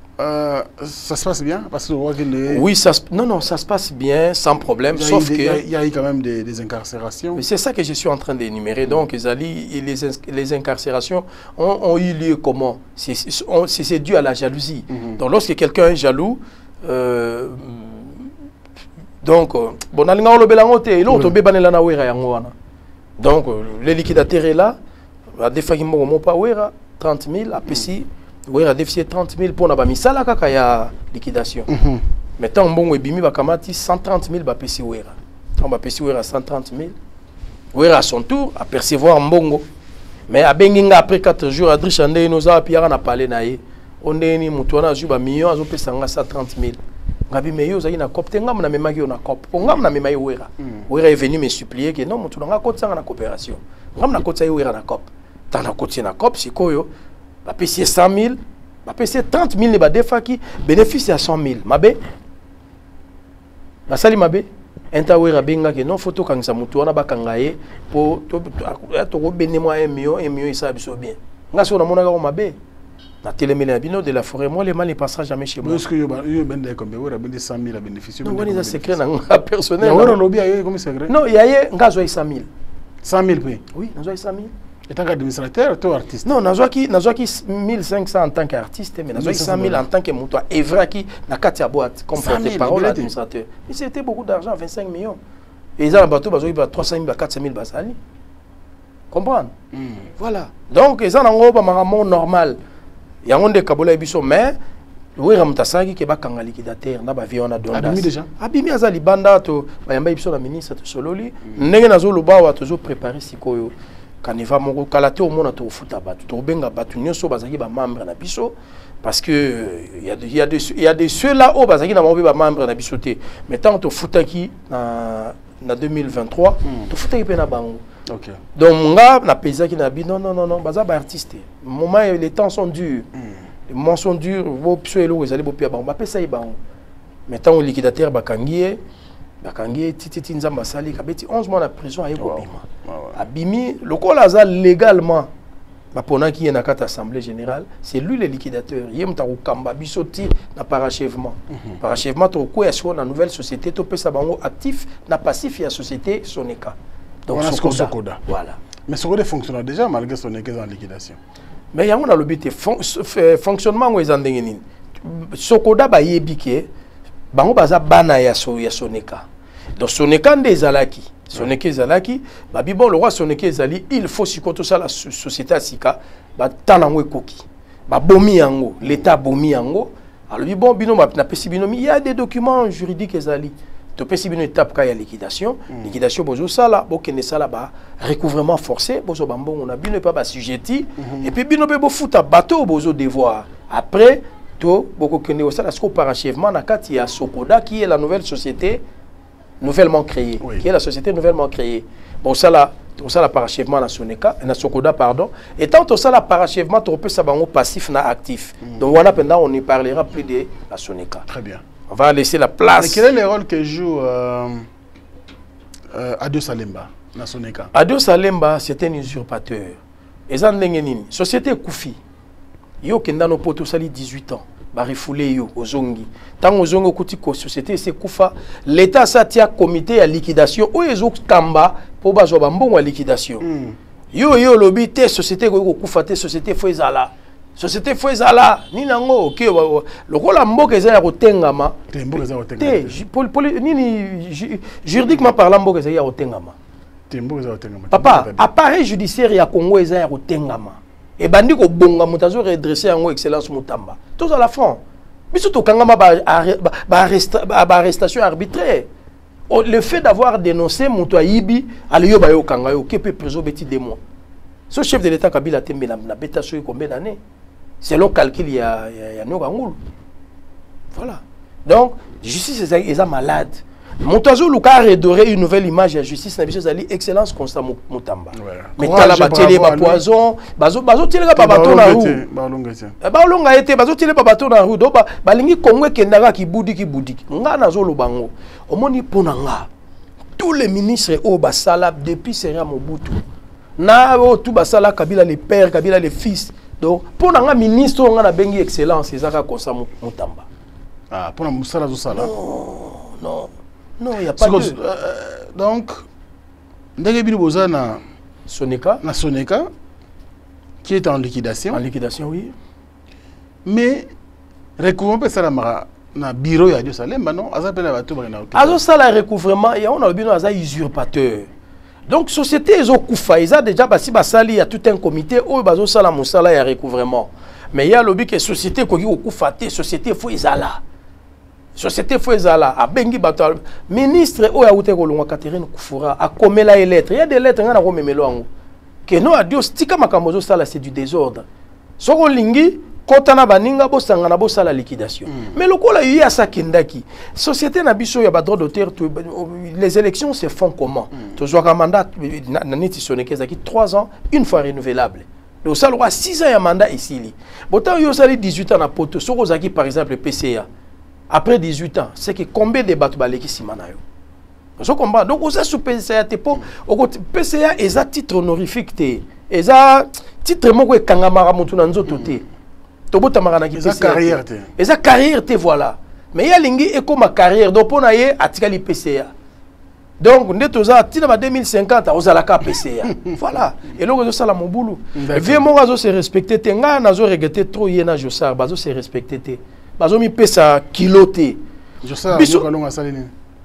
ça se passe bien parce que oui, ça se passe bien sans problème, sauf que il y a eu quand même des incarcérations. C'est ça que je suis en train d'énumérer. Donc les incarcérations ont eu lieu comment? C'est dû à la jalousie. Donc lorsque quelqu'un est jaloux, donc bon donc le liquidateur est là, des fois 30 000 à PC, il a déficit 30 000 pour la misala kaka ya liquidation. Maintenant bon ebimi bakamati 130 000 ba PC wera. On ba PC wera 130 000. Wera à son tour à percevoir mbongo. Mais à benginga après 4 jours Adrich Andé nous a piara na parler na ye. On est ni mutu na juba million azo pesa nga 130 000. Ngabi meyo za ina copte ngam na memaki na cop. Ngam na memai wera. Wera est venu me supplier que non mutu nga kotsa na coopération. Ngam na kotsa wera na cop. Tant na kotsa na cop sikoyo ba pesa 100 000, ba pesa 30 000 ne ba defaki bénéfice à 100 000. Mabe basali mabe enta wera benga que non photo kangisa mutu wana bakanga ye po to ko benemo 1 million isa biso bien. Ngaso na mona ga mabe. La téléménabino de la forêt, moi les mal ne passera jamais chez moi. Est-ce que vous avez 100 000 à bénéficier? Non, il y a un secret personnel. Non, il y a un 100 000. 100 000 prix? Oui, il y a 100 000. Et tant qu'administrateur ou artiste? Non, il y a 1500 en tant qu'artiste, mais il y a 100 000 en tant que mouton. Et vrai qu'il y a 4 boîtes, comme porte-parole administrateur. Mais c'était beaucoup d'argent, 25 millions. Et ils ont un bateau, ils ont 300 000, 400 000 basali. Comprendre? Voilà. Donc, ils ont un monde normal. Il y a un des Kabola Ebiso, mais oui, Ramtasaki qui est un liquidateur, n'a pas vu on a donné. Abimi déjà. Abimi Azali Banda, to Bayamba Ebiso la ministre de Sololi. N'est nazo luba wa toujours préparé sikoyo. Quand il va mon kalaté au monde à tout footaba, tout benga batu nyoso bazaki ba membre na biso parce que il y a des ceux là au bazaki na ba membre na biso té. Mais tant to futaki na 2023, to futaki pe na bango. Ok. Donc, moi, na paysan qui n'a dit non, non, non, non, baza ba artiste. Moment, les temps sont durs. Les moments sont durs. Vos pseux et l'eau, ils allaient beaucoup à bon. Bah, ça y est, bon. Maintenant, au liquidateur, bakangié, titi nzamba sali, kabeti 11 mois de prison à Ekobima. Abimi, le col a légalement. Pendant qu'il y a une assemblée générale, c'est lui le liquidateur. Il y a un kamba bisoti na parachèvement. Parachèvement, tu as une nouvelle société, tu peux savoir actif, na passif, il y a société Soneka. Donc, Sokoda. Voilà. Mais Sokoda fonctionne déjà malgré Soneka en liquidation. Mais il y a un lobby fonctionnement où ils ont dit Sokoda ba yebike, bango baza bana ya Soneka. Donc Soneka des alaki. Soneke Zalaki, bon, le roi Soneke Zali, il faut si tout ça la société à Sika, tanango koki, bomi yango, l'état bomi yango. Alors bon, bino na pesi binomi, il y a des documents juridiques Zali. To pesi bino étape ka ya liquidation, liquidation bozo sala, bokene sala ba recouvrement forcé, bozo bambo on a bino pas ba sujetti, et puis bino be futa bateau bozo devoir. Après to boko kene au sala sco parachèvement na kati ya Sokoda qui est la nouvelle société nouvellement créée, qui est la société nouvellement créée. Bon, ça là parachèvement na Soneka, na Sokoda, pardon. Et tant que ça là parachèvement, tu peux savoir passif na actif. Donc voilà, pendant on y parlera plus de la Soneka. Très bien. On va laisser la place. Mais quel est le rôle que joue Adio Salemba na Soneka? Adio Salemba, c'est un usurpateur. Et ça n'engenini. Société Koufi. Yo kendano poto sali 18 ans. Barifoulé yo ozongi tant ozongo kuti ko société c'est kufa l'état satia comité à liquidation ou ezo kamba pour bazo ba mbongo à liquidation yo lobby te société ko kufa te société fo ezala ni nango OK le rôle mboka eza ya kotengama te mboka eza kotengama nini juridiquement parlant mboka eza ya kotengama te mboka eza kotengama papa appareil judiciaire ya Congo eza ya kotengama. Et bandi ko bonga mutazo redresser en excellence mutamba. Tous à la fin. Biso to kangama arrestation arbitraire. Le fait d'avoir dénoncé Mutoyibi aliyo ba yo kanga yo kepe prison beti 2 mois. Ce chef de l'état Kabila tembe na beta so combien d'années? C'est le calcul il y a Nogangulu. Voilà. Donc justice est malade. Montazo Luka a redoré une nouvelle image de la justice na biso zali excellence constant Mutamba. Mais tala bateli ba poison, bazo tele ba bato na rue. Ba longa été bazo tele ba bato na rue do ba lingi Kongo kendaka ki budi. Nga nazo lobango. Omoni pona nga. Tous les ministres au basala depuis Sera Mobutu. Na o tout basala Kabila les pères, Kabila les fils. Donc pona nga ministre nga na bengi excellence ezaka constant Mutamba. Ah, pona musala zo sala. Non. Non, il n'y a pas de... Donc, Ndege Boza na Soneka, qui est en liquidation. En liquidation, oui. Mais, recouvrement ça na bureau ya Adio Salemba, non? Azo sala recouvrement, et on a bien un usurpateur. Donc, société ils ont koufa, ils ont déjà basali, il y a tout un comité, où bazo sala moussala ya recouvrement. Mais il y a lobby que société qui koufa, société faut izala. Société Fouezala, a Bengi Batal, ministre ou a outé Kolonga Catherine Koufoura, a commis la lettre. Il y a des lettres, il y a des lettres. Que nous, à Dieu, Stika Makamozo Sala, c'est du désordre. Soko Lingi, Kotana Baninga, Bosangana, Bossala liquidation. Mais le coup, là, il y a ça Kendaki. Société Nabiso, il y a pas droit d'auteur. Les élections se font comment? Tu as un mandat, Naniti Sonekezaki, 3 ans, une fois renouvelable. Donc, ça, il y a 6 ans, il y a un mandat ici. Autant il y a 18 ans à Poto, Sorozaki, par exemple, PCA. Après 18 ans, c'est que combien de bateaux baleki simanayo? Je comprends. Donc, on a sous PCA, PCA est un titre honorifique. C'est un titre qui est kangamara mutunanzo toté. Tobota marana qui est carrière. C'est carrière, voilà. Mais il y a lingi éco ma carrière. Donc, on a eu atikali PCA. Donc, on est aux en 2050, on a la PCA. Voilà. Et là, on a la moboulou. Viens, moi, on se respecter. Tenga, on a regretté trop yena josar. On se respecter. Bazomi pesa kiloté. Je sais.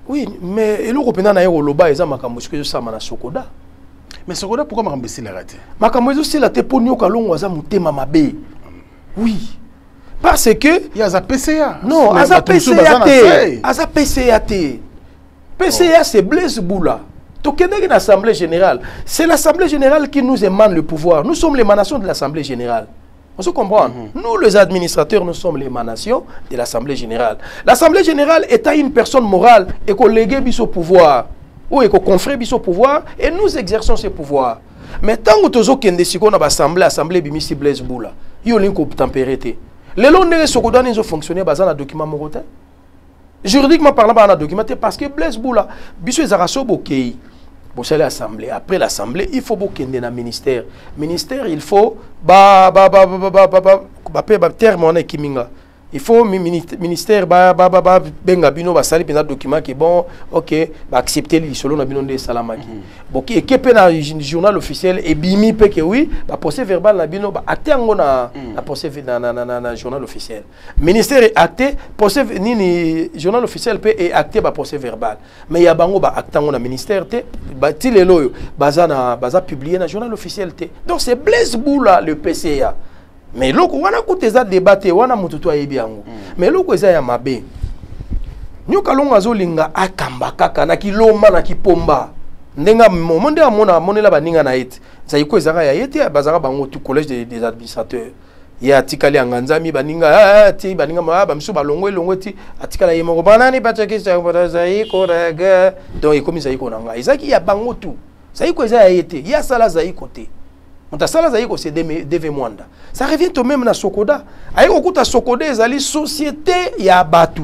Oui, mais et l'Européen na yo loba eza makambo que ça mana Sokoda. Mais Sokoda pourquoi makambo c'est la raté? Makambo c'est la te ponyo kalongo aza mutema mabe. Oui. Parce que il y a za PCA. Non, aza PCA te. Aza PCA te. PCA c'est Blaise Boula. Tokende une assemblée générale. C'est l'assemblée générale qui nous émane le pouvoir. Nous sommes l'émanation de l'assemblée générale. On se comprend. Nous, les administrateurs, nous sommes l'émanation de l'Assemblée générale. L'Assemblée générale est à une personne morale et collègue au pouvoir. ou eko confrère biso pouvoir et nous exerçons ce pouvoir. Mais tant que tozo kende siko na assemblée bimisi Blaise Boula, yo linko tempérité. Les longs ne sont pas fonctionner bazan na document morote. Juridiquement parlant, ba na document parce que Blaise Boula, biso ezaraso bokei. Bon, c'est l'assemblée. Après l'assemblée, il faut beaucoup na ministère. Ministère, il faut terme on est kiminga. Il faut ministère benga bino ba sali pena document qui bon OK ba accepter li solo na bino de salamaki. Bon qui équipe na journal officiel et bimi pe que oui ba procès verbal na bino ba acté ngo na procès na journal officiel. Ministère est acté procès ni journal officiel pe est acté ba procès verbal. Mais ya bango ba acté ngo na ministère te ba ti lelo baza publier na journal officiel te. Donc c'est Blaise Boula le PCA. Mais loko wana kuteza débatté wana mututu ayebi yango. Mais loko eza ya mabe. Nyoka longa zolinga akamba kaka na kiloma na kipomba. Ndenga monde amona monela baninga na ete. Zaiko ezaka ya ete bazaka bango tu collège des administrateurs. Ya tikali anganzami baninga ti baninga ba misu balongwe ti atikala yemo banani bachakisa zaiko raga. Donc ikomi zaiko nanga. Ezaki ya bango tu. Zaiko eza ya ete. Ya sala zaiko te. Ça revient au même na Sokoda. Aïe okuta Sokoda ezali société ya batu.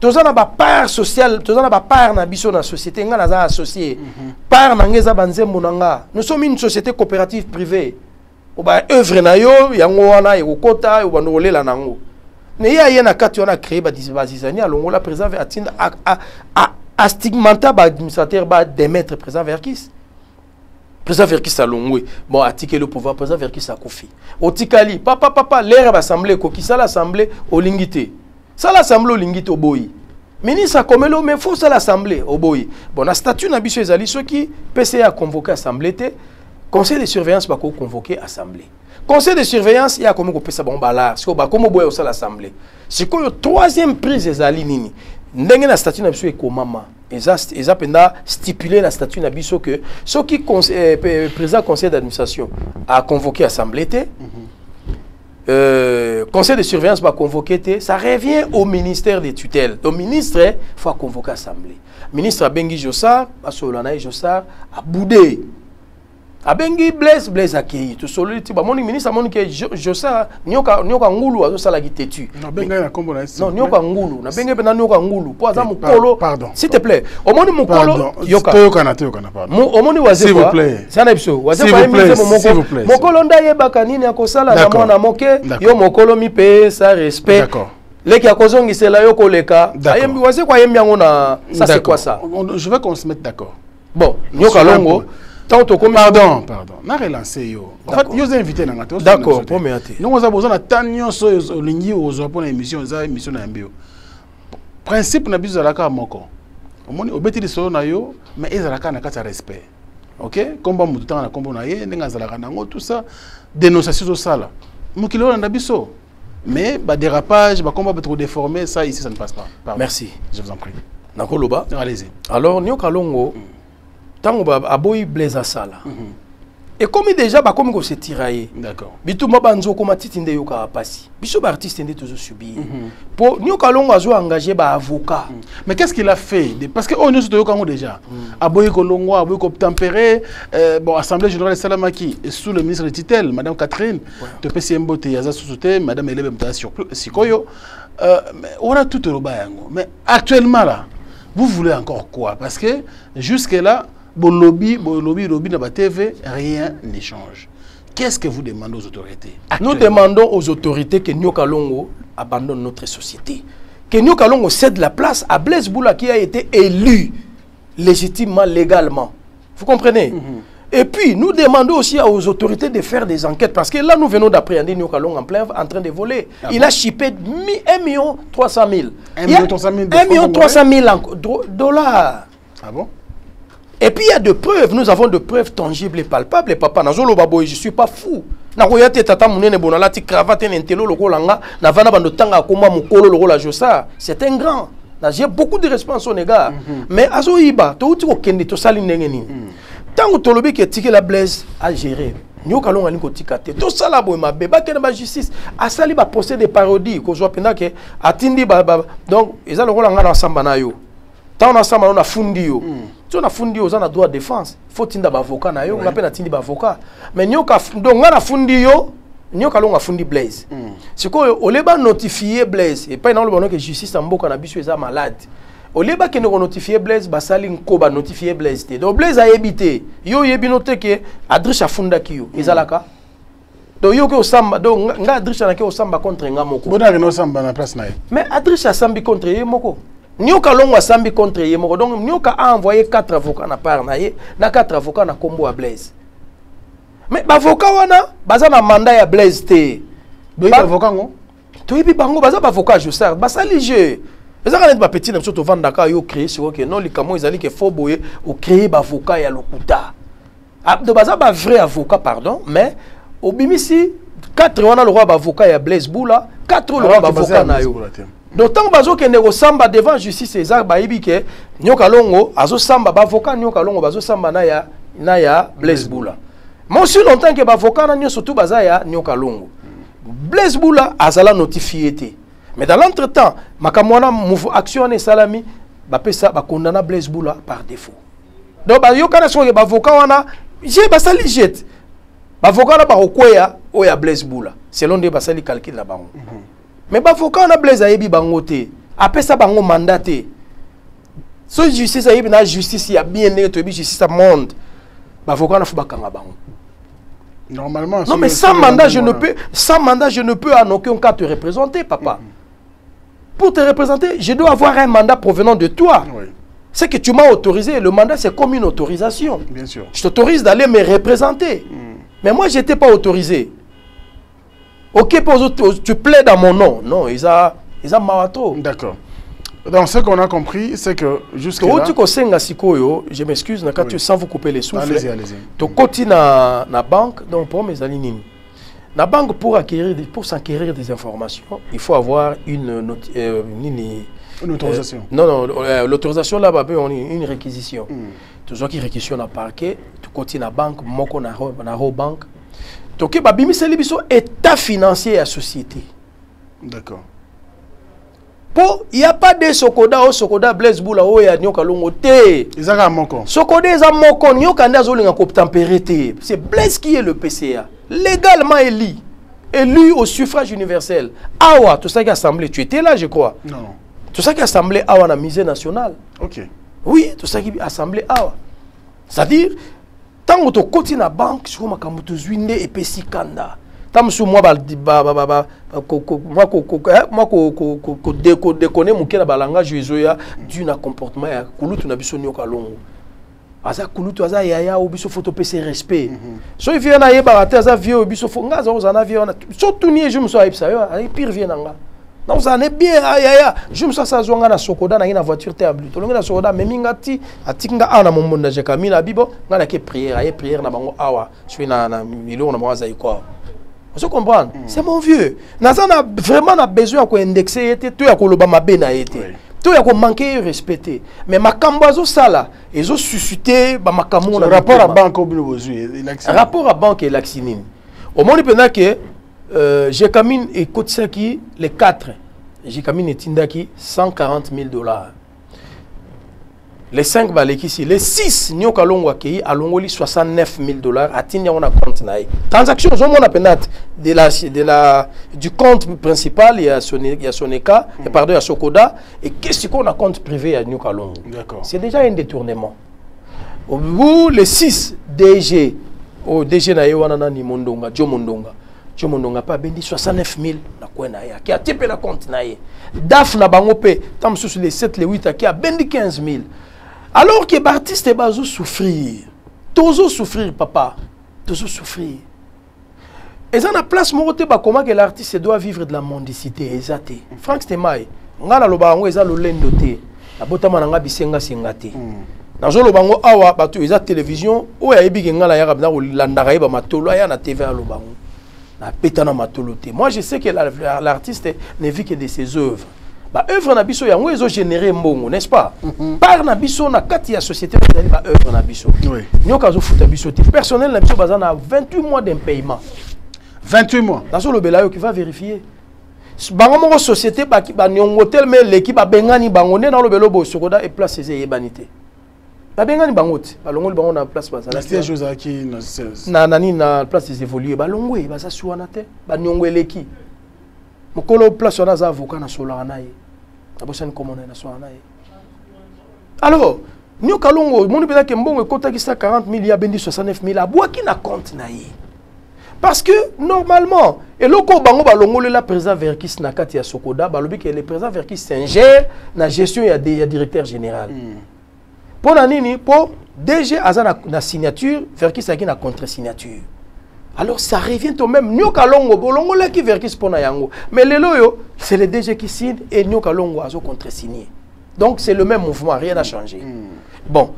Tozana ba part sociale, tozana ba part na biso na société nga naza associé. Part na ngeza banzembo nanga. Nous sommes une société coopérative privée. Oba œuvre na yo yango wana ekokota obandolela nango. Ne ya yena kati wana créé ba disbazizani alongola président atinda a stigmata ba administrateur ba démettre président Verkis. Président Verkis Salongwe, bon, attiquer le pouvoir, président Verkis a Kofi. Otikali, papa, l'air l'assemblée, qui ça l'assemblée au lingité. Ça l'assemblée au lingité au boy. Ministre a comme mais faut ça l'assemblée au boy. Bon, la statut n'a pas ali ceux qui PCA a convoqué assemblée, conseil de surveillance va convoquer assemblée. Conseil de surveillance, il y a comme on peut ça bon bala, c'est comme boy au ça l'assemblée. C'est quoi le troisième prise des ali nini. Ndenge na statut na biso e komama eza penda stipuler la statut na biso que ceux qui président conseil d'administration a convoqué assemblée conseil de surveillance va convoquer ça revient au ministère des tutelles. Le ministre faut convoquer assemblée. Ministre Abengi Jossar Asolana Jossar a boudé Abengi Blaise akei to solo ti ba moni ministre moni ke Jossar nyoka ngulu azo sala gitetu na benga na kombo na non nyoka ngulu na benga pe na nyoka ngulu po aza mukolo s'il te plaît o moni mukolo yoka toyoka na pardon o moni waze s'il vous plaît sana biso waze kwa mise mokolo ndaye bakanini akosala na mwana moke yo mokolo mi pe sa respect d'accord leki akozongisela yo koleka ayembi waze kwa yembi yango na ça c'est quoi ça je veux qu'on se mette d'accord bon nyoka longo. Pardon. Na relancé yo. En fait, yo invité na ngate. D'accord, premier até. Nous avons besoin de tanyo so lingi ozo pour émission za émission na mbio. Principe na biso la ka moko. Omoni obeti so na yo, mais ezalaka na kata respect. OK? Komba mutu tanga na kombo na ye, ndenga zalaka nango tout ça, dénonciation zo sala. Mukilo na biso. Mais ba dérapage, ba komba trop déformé, ça ici ça ne passe pas. Pardon. Merci. Je vous en prie. Nakoloba. Allez-y. Alors nyoka longo tant aboyi Blaise asala et comme déjà ba comme ko se tirailler d'accord bitu mabanzo ko matiti nde yoka pasi biso ba artiste nde tozo subir pour nyoka longo azo engager ba avocat mais qu'est-ce qu'il a fait parce que on nous yoka ngo déjà aboyi ko longo aboyi ko tempérer bon assemblée générale Salamaki et sous le ministre de tutelle madame Catherine de PCMBO te yaza sous madame Elebe Mta sur sikoyo on a tout le bayango mais actuellement là vous voulez encore quoi parce que jusque là bon lobby na ba TV, rien n'échange. Qu'est-ce que vous demandez aux autorités? Nous demandons aux autorités que Nyoka Longo abandonne notre société. Que Nyoka Longo cède la place à Blaise Boula qui a été élu légitimement, légalement. Vous comprenez? Et puis, nous demandons aussi aux autorités de faire des enquêtes. Parce que là, nous venons d'appréhender Nyoka Longo en train de voler. Il a chippé 1 300 000. 1 300 000 dollars. Ah bon? Et puis il y a de preuves, nous avons de preuves tangibles et palpables. Papa, Nazolo Baboy, je ne suis pas fou. C'est un grand. J'ai beaucoup de respect en son égard. Mais Azoïba, tant que Tolobi qui est la Blaise à gérer. Nous allons aller côté tout ça là boy ma bébé qui est justice a sali ba procès de parodie ko zo pena que atindi donc ils allons rôle en ensemble na yo tant ensemble on a fundi yo tu on a fundi yo on a droit de défense faut tinda ba avocat na yo on appelle na tindi ba avocat mais nyoka donc on a fundi yo nyoka longa fundi Blaise c'est quoi oleba notifier Blaise et pas non le bon que justice en mboka na biso eza malade oleba ke no notifier Blaise basali nko ba notifier Blaise te donc Blaise a habité yo yebi noté que adresse funda ki yo ezalaka donc yo ke osamba donc nga adresse na ke osamba contre nga moko bona no samba na place na ye mais adresse sambi contre ye moko nyoka longo sambi contre ye moko donc nyoka a envoyé 4 avocats na part na ye na 4 avocats na combo à Blaise mais ba avocat wana baza na mandat ya Blaise te donc avocat ngo to yebi bango baza ba avocat Jossard basali je ezaka net ba petit na to vanda ka yo créer sur que non likamo ezali ke faux boye ou créer ba avocat ya lokuta de baza ba vrai avocat pardon mais obimisi 4 wana le roi ba avocat ya Blaise Boula 4 le roi ba avocat na yo d'autant bazo ke nego samba devant justice ezaka ba yebi ke nyoka longo azo samba ba avocat nyoka longo bazo samba na ya Blaise Boula moi aussi longtemps que ba avocat na nyo surtout baza ya nyoka longo Blaise Boula azala notifié te mais dans l'entretemps makamwana action et salami ba pesa ba condamna Blaise Boula par défaut donc ba yo kana so ke ba avocat wana j'ai basali jet ba avocat na ba okweya oya Blaise Boula selon des basali calcul la bango mais ba avocat na Blaise ayebi bango te apesa bango mandat te so justice ayebi na justice ya bien né to bi justice monde ba avocat na fu bakanga bango normalement non mais sans mandat je ne peux en aucun cas te représenter papa pour te représenter je dois avoir un mandat provenant de toi c'est que tu m'as autorisé le mandat c'est comme une autorisation bien sûr je t'autorise d'aller me représenter mais moi j'étais pas autorisé ok tu plaides dans mon nom non ils a marato d'accord. Donc ce qu'on a compris, c'est que jusqu'à là... Je m'excuse, sans vous couper les souffles. Allez-y. Tu continues na banque, donc pour mes alignes. La banque, pour s'acquérir des informations, il faut avoir une autorisation. Non, l'autorisation là-bas, on a une réquisition. Tu as une réquisition à parquet, tu continues la banque, moko na banque. Donc, il y a état financier à la société. D'accord. Il n'y a pas de Sokoda Blaise Boula ou ya nyoka longo te. Izaka moko. Sokoda eza moko nyoka nda zolinga ko tempérer. C'est Blaise qui est le PCA. Légalement élu au suffrage universel. Awa, tout ça qui assemblée, tu étais là je crois. Non. Tout ça qui assemblée Awa na musée national. OK. Oui, tout ça qui assemblée Awa. C'est-à-dire tant que tu continues na banque sur makambo to zwinde et pesi kanda. Tam sou moi déconner mon kena balangage ezoya dû na comportement ya kulutu na biso nyoka longo aza kulutu aza yaya o biso photo pc respect so vient na yeba ate aza vieux biso fo ngaza ozana vieux na surtout ni je me sois ipsa yo ay pire vient nga na ozana bien yaya je me sois sa zonga na Sokoda na ina voiture table to longa na Sokoda meminga ti atinga ana momonda je kamina bibo ngana ke prière na bango awa je na milongo na mwaza iko. Vous comprenez? C'est mon vieux. Nazana vraiment besoin de indexer, tout ya koloba mabe na été. Tout ya ko manquer respecter. Mais makambazo sala, ils ont suscité ba makamon le rapport à banque au bureau rapport à banque et l'accinine. Au moment pendant que j'ai camine et Kotsaki les 4. J'ai camine et Tindaki $140,000. Les 5 baleki ici, les 6 nyoka longwa kei alongoli $69,000 à tinja on a compte naï. Transaction on a penat du compte principal il y a Soneka et pardon il y a Sokoda et qu'est-ce qu'on a compte privé à nyoka longo. D'accord. C'est déjà un détournement. Au bout les 6 DG au DG na yewana na ni Mondonga, Joe Mondonga pas bendi 69,000 na kwena ya qui a tipé la compte naï. DAF na bango pe tam sous les 7 les 8 qui a bendi 15,000. Alors que Baptiste est bazou souffrir. Toujours souffrir, papa. Toujours souffrir. Et ça, la place, comment que l'artiste doit vivre de la mendicité. Exact. Franck Stemay, ngala lobango eza lo lendoté. La botama nanga bisenga sengate. Nazo lobango awa batu eza télévision o ya ebi ngala ya rabna landaka ba matolo ya na TV à lobango. Na petana matolo te. Moi je sais que l'artiste ne vit que de ses œuvres. Ba œuvre na biso yango ezo générer mbongo, n'est-ce pas? Par na biso na kati ya société ba œuvre na biso. Oui. Nyoka zo futa biso te. Personnel na biso bazana 28 mois d'impayement. 28 mois. Nazo lobela yo qui va vérifier. bango moko société ba nyongotel mais l'équipe ba bengani bango ne na lobelo bo sokoda et place ces yebanité ba bengani bango te ba longoli bango na place ba la siège aux acquis na nani na place des évoluer ba longwe ba sa suwana te ba nyongweleki mokolo place wana za avocat na sola na ye abosani komona na sola na ye alors Nyo Kalongo mon pela ke mbongo ekota ki 40 000 ya bendi 69 000 abwaki na compte na ye. Parce que normalement et loko bango balongole la président Verkis na kati ya Sokoda balobi que le président Verkis s'ingère na gestion ya directeur général. Pour na nini pour DG azana na signature Verkis a qui na contre-signature. Alors ça revient au même Nyo Kalongo bolongole ki Verkis pona yango. Mais le loyo c'est le DG qui signe et Nyo Kalongo azo contre-signer. Donc c'est le même mouvement, rien n'a changé. Bon,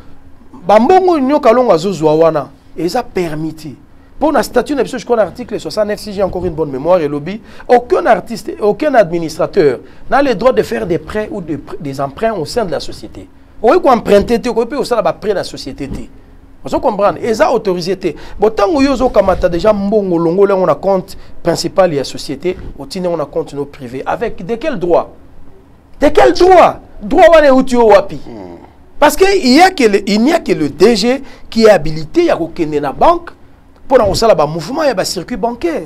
Bambongo Nyo Kalongo azozwa wana et ça permis. Pour la statut de je connais l'article 69, si j'ai encore une bonne mémoire et lobby, aucun artiste, aucun administrateur n'a le droit de faire des prêts ou des emprunts au sein de la société. On peut emprunter, on peut aussi prêt de la société. Vous comprenez? Et ça autorisé. Bon, tant que vous avez déjà mbongo longo là on a compte principal et la société, on a compte nos privés. Avec de quel droit? De quel droit? Droit on est outil wapi? Parce qu'il n'y a que le DG qui est habilité à reconnaître la banque pour un mouvement et un circuit bancaire.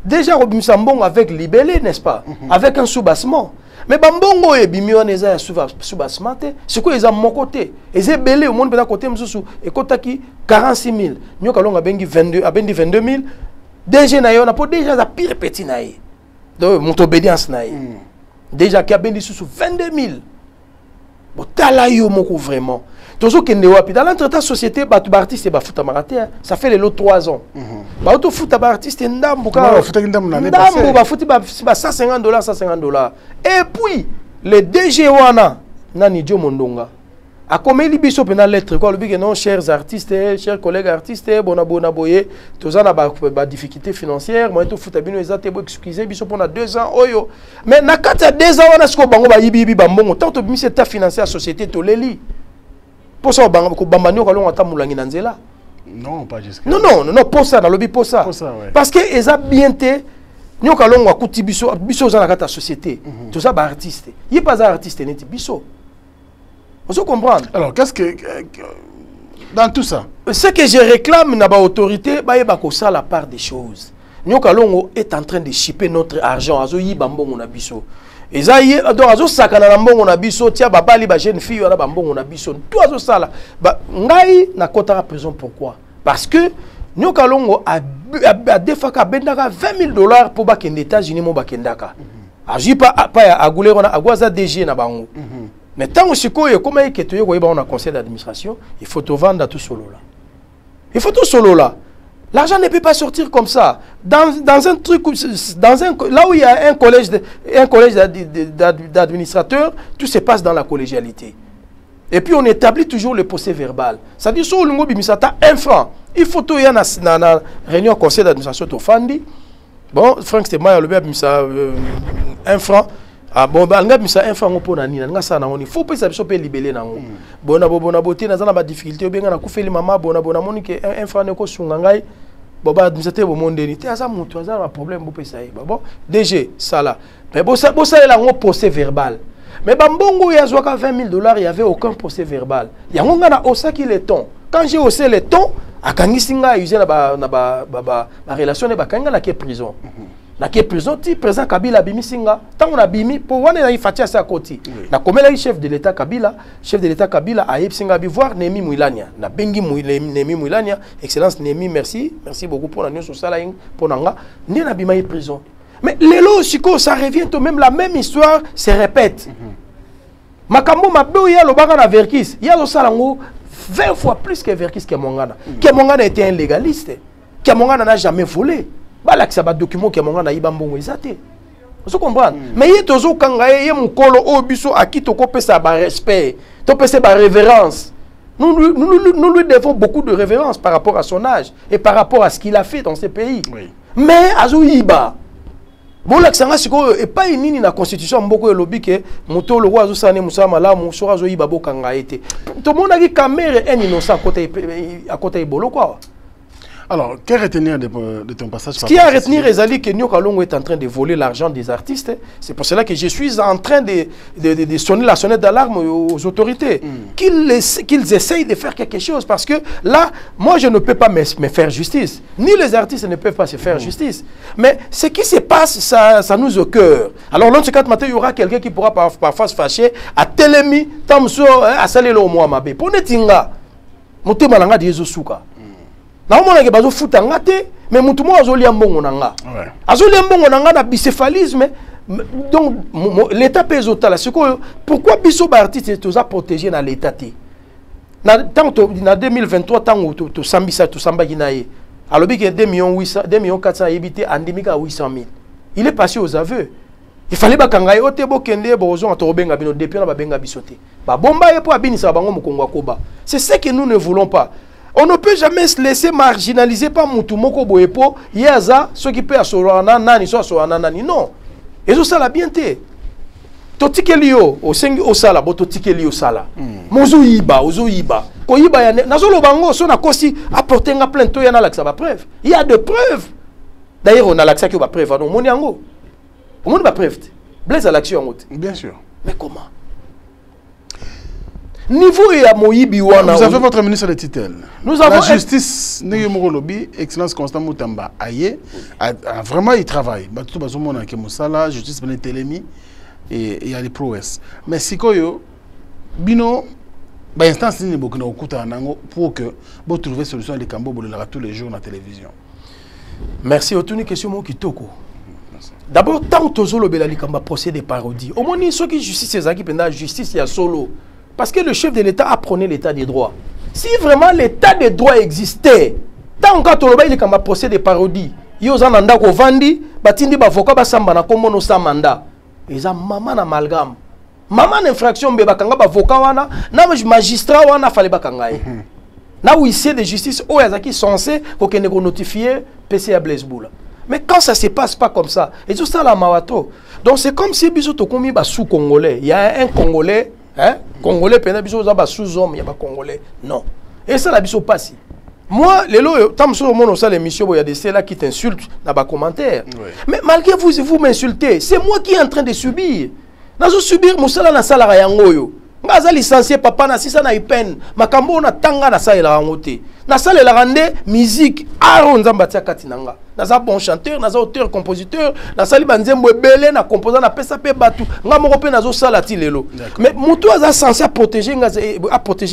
Déjà, on avec libellé, n'est-ce pas? Avec un soubassement. Mais Bambongo et Bimio n'est pas soubassement. C'est quoi ils ont mon côté? Ils ont belé au monde de la côté, et Kotaki 46 000. Nous avons 22 000. DG n'a pas déjà la pire petit naïe. Donc, mon obédience naïe. Déjà, qui a béni sous 22 000. Bon, talayo moko vraiment. Toujours qu'il n'est pas dans l'entretien société, artiste et foot maraté. Ça fait les lots 3 ans. Auto foot artiste ndambo ka. Ndambo foot $150, $150. Et puis le DG wana nani Dio Mondonga. A comme il biso pena lettre quoi le non chers artistes, chers collègues artistes, bona boye, tous en a difficulté financière, moi tout foot bino ezate bo excuser biso pendant 2 ans oyo. Mais na kata 2 ans wana sko bango ba yibi bambongo tant to bimi c'est ta financière société to leli. Pour ça bango ko bambani ko longa ta mulangi na nzela. Non, pas jusqu'à. Non, pour ça dans lobby pour ça. Ouais. Parce que eza bien té nyoka longa kuti biso za na kata société. Tout ça ba artiste. Yi pas artiste neti biso. Vous comprenez? Alors, qu'est-ce que... Dans tout ça, ce que je réclame dans l'autorité, c'est la part des choses. Nyo Kalongo est en train de chipper notre argent. Azo yi bambongo na biso. Ezayi donc azo sakana na mbongo na biso, tia babali ba jeune fille wana bambongo na biso. Tout azo sala. Ba ngai na kota la prison pourquoi? Parce que Nyo Kalongo a defaka bendaka $20,000 pour bakende États-Unis mo bakendaka. Aji pas à gouler on a agwaza DG na bango. Mais tant que comme on a un conseil d'administration, il faut tout vendre à tout solo là. Il faut tout solo là. L'argent ne peut pas sortir comme ça. Dans un truc, là où il y a un collège d'administrateurs, tout se passe dans la collégialité. Et puis on établit toujours le procès verbal. Ça dit, sur le mot bimisata, 1 franc. Il faut tout y a une réunion conseil d'administration de Fandi. Bon, Franck c'était moi, le bimisa 1 franc. Ah bon bah nga misa info ngo pona nina nga sana ngoni faut pas ça peut libérer nango bona boté na zana ba difficulté obenga na kufeli mama bona moni ke info ne ko sunga ngai boba misa bo mondeni te aza mutu aza ba problème bo pesa ba bon DG sala mais bo ça la ngo procès verbal mais bambongo ya zwaka $20,000 il y avait aucun procès verbal ya ngo na osaki le ton quand j'ai haussé le ton akangisi nga usé na ba relation ne ba kanga na ke prison. La qui est prison, président Kabila bimisinga, tant on a bimi pour voir les fatia sa côté. Na comme le chef de l'État Kabila a epsinga bi voir Nemi Mouilania, na bengi Nemi Mouilania, excellence Nemi, merci beaucoup pour la news sur ça pour nanga, ni na bima prison. Mais les lots siko ça revient tout même la même histoire se répète. Makambo mabou ya lo banga na Verkis, ya lo salango 20 fois plus que Verkis que Mongana. Que Mongana était un légaliste, que Mongana n'a jamais volé. Bala que ça va document que mon gars na mbongo ezate. Vous comprenez? Mais il tozo kanga ye mukolo o biso aki to ko pesa ba respect, to pesa ba révérence. Nous lui devons beaucoup de révérence par rapport à son âge et par rapport à ce qu'il a fait dans ces pays. Oui. Mais azo yiba. Bon la sanga siko et pas nini na constitution mboko elobi ke moto le roi azo sané musa malamu so azo yiba bo kanga été. To mona ki kamere un innocent à côté bolo quoi. Alors, qu'est retenir de ton passage? Ce qui est à retenir, Ezali, que Nyoka Longo est en train de voler l'argent des artistes. C'est pour cela que je suis en train de sonner la sonnette d'alarme aux autorités. Qu'ils essayent de faire quelque chose. Parce que là, moi, je ne peux pas me faire justice. Ni les artistes ne peuvent pas se faire justice. Mais ce qui se passe, ça nous au cœur. Alors, l'an 4 matin, il y aura quelqu'un qui pourra parfois se fâcher à Telemi, Tamso, à Salelo Moamabe. Pour Netinga, Moté Malanga de Souka. Na omona ke bazo futa ngate mais mutu mo azolia mbongo nanga azolia mbongo nanga na bicéphalisme donc l'état pèse otala siko pourquoi biso ba artiste toza protéger na l'état té na tant na 2023 tant to sambisa to sambaki na ye alobi ke 2,400,000 ebité andimika 800,000 il est passé aux aveux. Il fallait ba kanga yote bo kende bozo atobenga bino depuis na ba benga bisoté ba bomba ye po abinisa bango mukongo akoba. C'est ce que nous ne voulons pas. On ne peut jamais se laisser marginaliser par Moutoumoko Boepo, Yaza, ceux qui peuvent assorana, nani, soit assorana, nani. Non. Et ça la bien té. Totikelio, au sengi au sala, bo totikelio sala. Mozo iba, ozo iba. Ko iba ya nazolo bango, son a kosi apporter nga plein to yana laksa ba preuve. Il y a des preuves. D'ailleurs, on a laksa qui ba preuve, non moni yango. On moni ba preuve. Blaise à l'action. Bien sûr. Mais comment? Niveau et à Moïbi wana. Vous avez votre ministre de tutelle. Nous avons la justice. Néo Lobby, Excellence Constant Moutamba, aïe, vraiment il travaille. Tout le monde a Moussala, justice Bené Télémi et il y a les prouesses. Mais si koyo bino, bah instance ni beaucoup na okuta nango pour que vous trouver solution à des cambo bolera tous les jours na télévision. Merci. Autre question mo kitoko. D'abord tant tozolo belali kamba procès de parodie. Au moins ceux qui justice ces équipes na justice ya solo. Parce que le chef de l'État apprenait l'état des droits. Si vraiment l'état des droits existait, tant que il y a un procès de parodie, il y a un mandat qui vandi, batindi bavoka basamba na komono sa mandat. Ils ont maman amalgame. Maman infraction be bakanga bavoka wana, na magistrat wana fallait bakanga. Na huissier de justice o yazaki censé ko kende ko notifier PCA Blaise Boula. Mais quand ça se passe pas comme ça, et tout ça la mawato. Donc c'est comme si biso to komi ba sous congolais, il y a un congolais Congolais, pena biso za ba sous-homme, ya ba Congolais. Non. Et ça la biso passe. Moi, les lots, tant que mon ça l'émission, il y a des ceux-là qui t'insultent dans les commentaires. Mais malgré vous m'insultez, c'est moi qui est en train de subir. Nazo subir musala na sala yango yo. Ngaza licencié papa na sisa na ipen, makambo na tanga na sala la ngote. Na sala la rande musique aro nzamba tia katinanga. Naza bon chanteur, naza auteur compositeur, na sali banzembo ebele na composant na pesa pe batu. Nga moko pe nazo sala ti lelo. Mais mutu aza censé protéger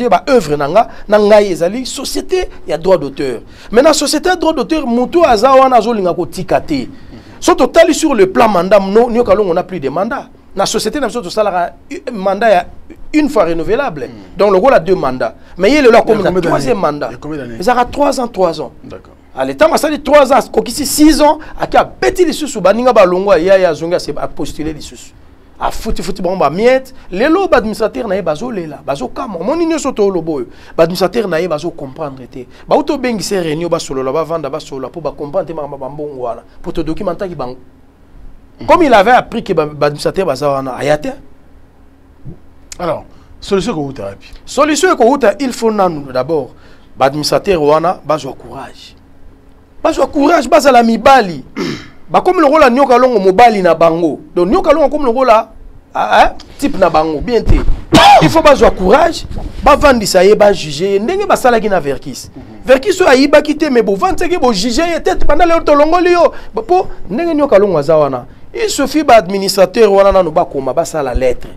ba œuvre nanga na ngai ezali société ya droit d'auteur. Mais na société droit d'auteur mutu aza wana zo linga ko tikate. So total sur le plan mandat no nyoka longo on a plus de mandat. La société n'a pas de mandat une fois renouvelable. Donc le rôle a 2 mandats. Mais il est là comme un 3e mandat. Il aura 3 ans, 3 ans. D'accord. À l'état, ça dit 3 ans, ici 6 ans, à qui a pété les sous, baninga balongo, ya zonga c'est à postuler les sous. À fouti bon ba miette, les lots administrateurs na bazo lela, bazo kama, mon igno soto lobo. Administrateur na bazo comprendre té. Ba auto bengi se réunion ba solo la ba vendre ba solo pour ba comprendre ma mbongo wana, pour te documenter ki bang. Comme il avait appris que l'administrateur va ayate. Alors, solution que vous avez. Solution que vous avez, il faut d'abord l'administrateur wana bazo courage. Bazo courage basa la mibali. Ba comme le rôle à nyoka longo mobali na bango. Donc nyoka longo comme le rôle type na bango bien té. Il faut bazo courage, ba vandi ça y ba juger, ndenge ba sala ki na verkis. Verkis so ayiba kité mais bo vandi que bo juger tête pendant le tolongo lio. Po ndenge nyoka longo zawana. Il suffit d'administrateur ou na no ba koma ba sa la lettre.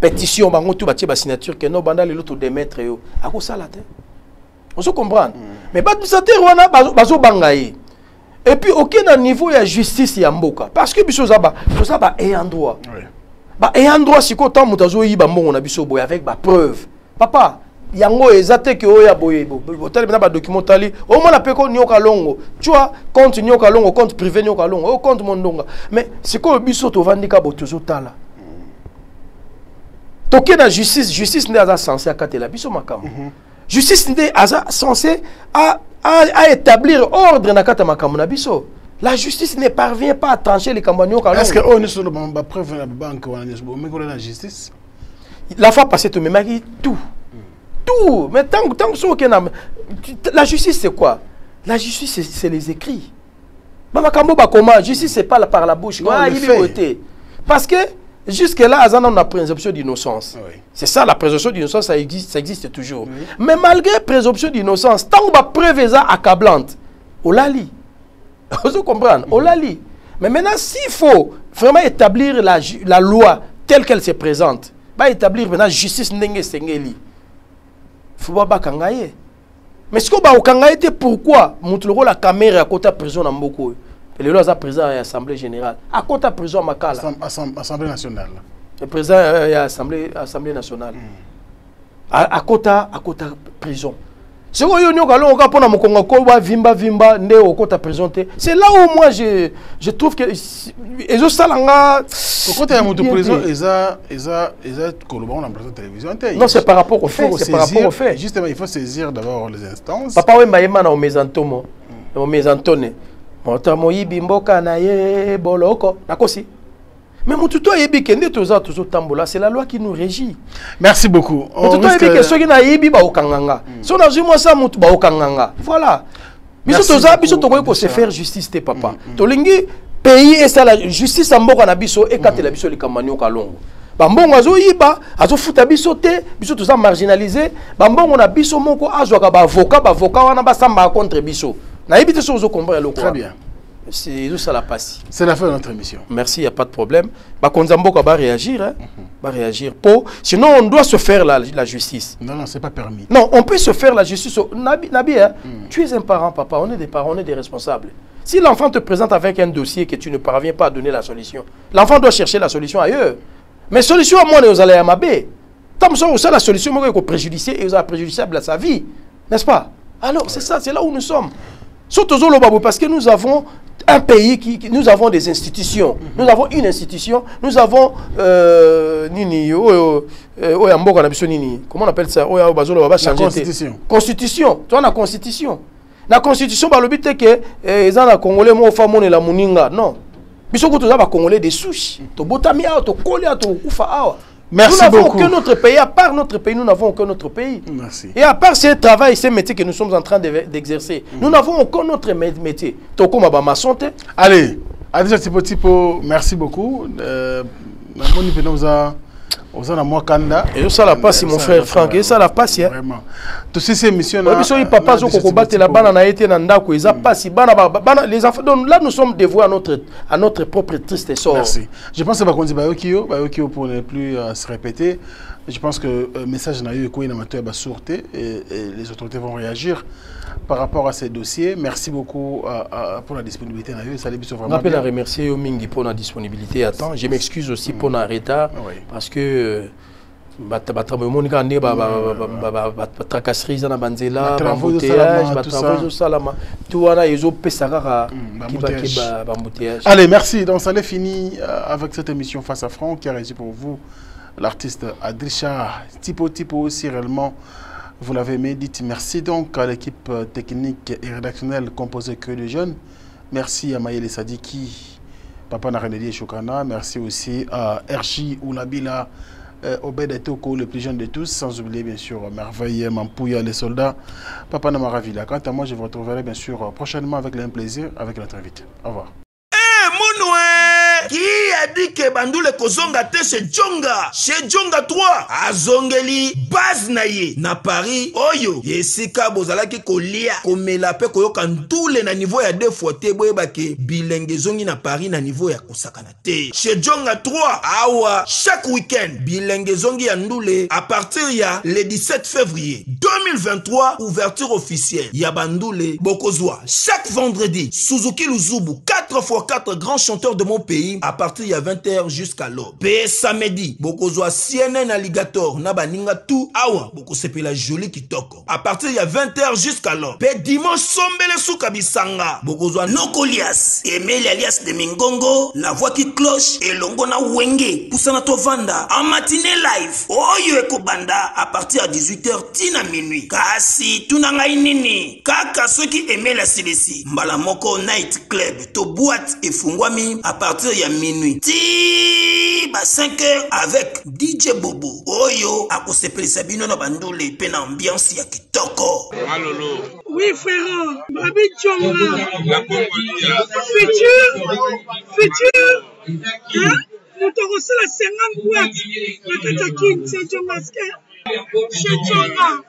Pétition bango tout ba tie ba signature que no banda le loto démettre yo. Ako sala te. On se comprend. Mais administrateur wana bazo bangaye. Et puis aucun niveau ya justice ya mboka parce que biso za ba ayant droit. Ba ayant droit siko tant mutazo yiba mbongo na biso boy avec ba preuve. Papa yango ezate ke oya boye botel bina ba documentali au moins la peko nyoka longo tu vois compte nyoka longo compte privé nyoka longo au compte mondonga mais c'est quoi biso to vandika botozo tala toke na justice n'est pas censé akatela biso makam justice n'est pas censé à établir ordre na kata makam na biso. La justice ne parvient pas à trancher les campagnes. Est-ce que on est sur la preuve la banque ou la justice? La fois passée tu me maries tout. Tout, mais tant que la justice c'est quoi? La justice, c'est les écrits. Comment justice, c'est pas par la bouche. Parce que jusque-là, on a présomption d'innocence. Oui. C'est ça, la présomption d'innocence, ça existe toujours. Oui. Mais malgré présomption d'innocence, tant qu'on va preuve accablante, on l'a lit. Vous comprenez? On l'a lit. Mais maintenant, s'il faut vraiment établir la loi telle qu'elle se présente, bah établir maintenant justice n'engé sengeli. Faut pas kangaye. Mais ce qu'on va kangaye, pourquoi montre la caméra à côté de la prison en Mboko? Le roi est président de l'Assemblée générale. À côté de la prison à Makala. Assemblée nationale. Le président de l'Assemblée nationale. À côté de la prison. C'est là où moi je trouve que ils ont ça là. Pourquoi tu es prison non, c'est par rapport au fait. C'est par rapport au fait. Justement, il faut saisir d'abord les instances. Papa oui maïma na au mezantomo. Au mezantone. Motamoyi bimboka na ye boloko. Nakosi. Mais mon tuto yebi kende toza toujours tambola, c'est la loi qui nous régit. Merci beaucoup. Mon tuto yebi que ceux qui na yebi ba okanganga. Si on a vu moi ça mutu ba okanganga. Voilà. Biso toza biso tokoy ko se faire justice te papa. Tolingi pays et ça la justice amboka na biso et katela biso likambanyo kalongo. Bambongo azo yiba, azo futa biso te, biso toza marginalisé, bambongo na biso moko azwaka ba avocat wana ba samba contre biso. Na yebi te so zo comprendre le quoi. Très bien. C'est ça la passe. C'est la fin de notre émission. Merci, il n'y a pas de problème. Konzamboka va réagir. Hein? Va réagir. Sinon, on doit se faire la justice. Non, non, c'est pas permis. Non, on peut se faire la justice. Nabi, hein? Tu es un parent, papa. On est des parents, on est des responsables. Si l'enfant te présente avec un dossier que tu ne parviens pas à donner la solution, l'enfant doit chercher la solution ailleurs. Mais solution à moi, nous allons à Mabé. Tant que la solution, moi, est préjudiciable et vous avez préjudiciable à sa vie. N'est-ce pas? Alors, c'est ça, c'est là où nous sommes. Surtout parce que nous avons un pays nous avons des institutions. Nous avons une institution. Nous avons comment on appelle ça? La constitution. Constitution. Tu as la constitution. La constitution, le but est que les Congolais sont femmes et la muninga. Non. Ils sont Congolais des souches. Tu botami out, tu collé out, tu kufa out. Merci nous n'avons beaucoup. Aucun autre pays, à part notre pays, nous n'avons aucun autre pays. Merci. Et à part ce travail, ces métiers que nous sommes en train d'exercer, nous n'avons aucun autre métier. Allez, Adja Tipo, merci beaucoup. Et ça la passe, mon frère Franck. Et ça la passe. Vraiment. Tous ces émissions. Là, les enfants. Donc là, nous sommes dévoués à notre propre triste sort. Merci. Je pense que Bakio pour ne plus se répéter. Je pense que le message n'a eu et les autorités vont réagir par rapport à ces dossiers. Merci beaucoup pour la disponibilité. On appelle à remercier Yomingi pour la disponibilité. Attends, je m'excuse aussi pour notre retard parce que allez, merci. Donc ça est fini avec cette émission Face à Franck qui a réussi pour vous l'artiste Adrisha Tipo si réellement vous l'avez aimé. Dites merci donc à l'équipe technique et rédactionnelle composée que de jeunes. Merci à Maïle Sadiki, Papa Narenedi Chokana. Merci aussi à RJ Oulabila, Obed Etoko, le plus jeune de tous, sans oublier bien sûr Merveille Mampouya, les soldats, Papa Namaravila. Quant à moi, je vous retrouverai bien sûr prochainement avec le même plaisir avec notre invité. Au revoir. Qui a dit que Bandoule Kozonga te chez Djonga 3 azongeli base na ye na Paris oyo yesika bozalaki kolia komela pe koyoka ntule na niveau ya 2 fois te boyebake bilenge zongi na Paris na niveau ya kosakana te chez Djonga 3 awa chaque week-end bilenge zongi ya ndule à partir ya le 17 février 2023 ouverture officielle ya Bandoule Bokozwa chaque vendredi Suzuki Luzubu 4x4 grands chanteurs de mon pays à partir de 20h jusqu'à l'aube. Pe samedi, bokozwa CNN Alligator na baninga tout awa boko sepela joli kitoko. À partir de 20h jusqu'à l'aube. Pe dimanche sombele souka bisanga. Bokozwa Nokolias, Emile alias de Mingongo, la voix qui cloche et longo na wenge poussana tovanda en matinée live. Oyo ekobanda à partir de 18h tina minuit. Kasi tunanga inini. Kaka ceux qui aimaient la silesi. Mbala moko night club to boîte et fungwami à partir de minuit. Ti ba 5h avec DJ Bobo. Oyo akosepelisa bino na Bandoule pe na ambiance ya kitoko. Malolo. Oui, frère. Babi Tchonga. Futur. Hein? Nous t'aurons la 50 boîtes. La Katakin, c'est Tchonga.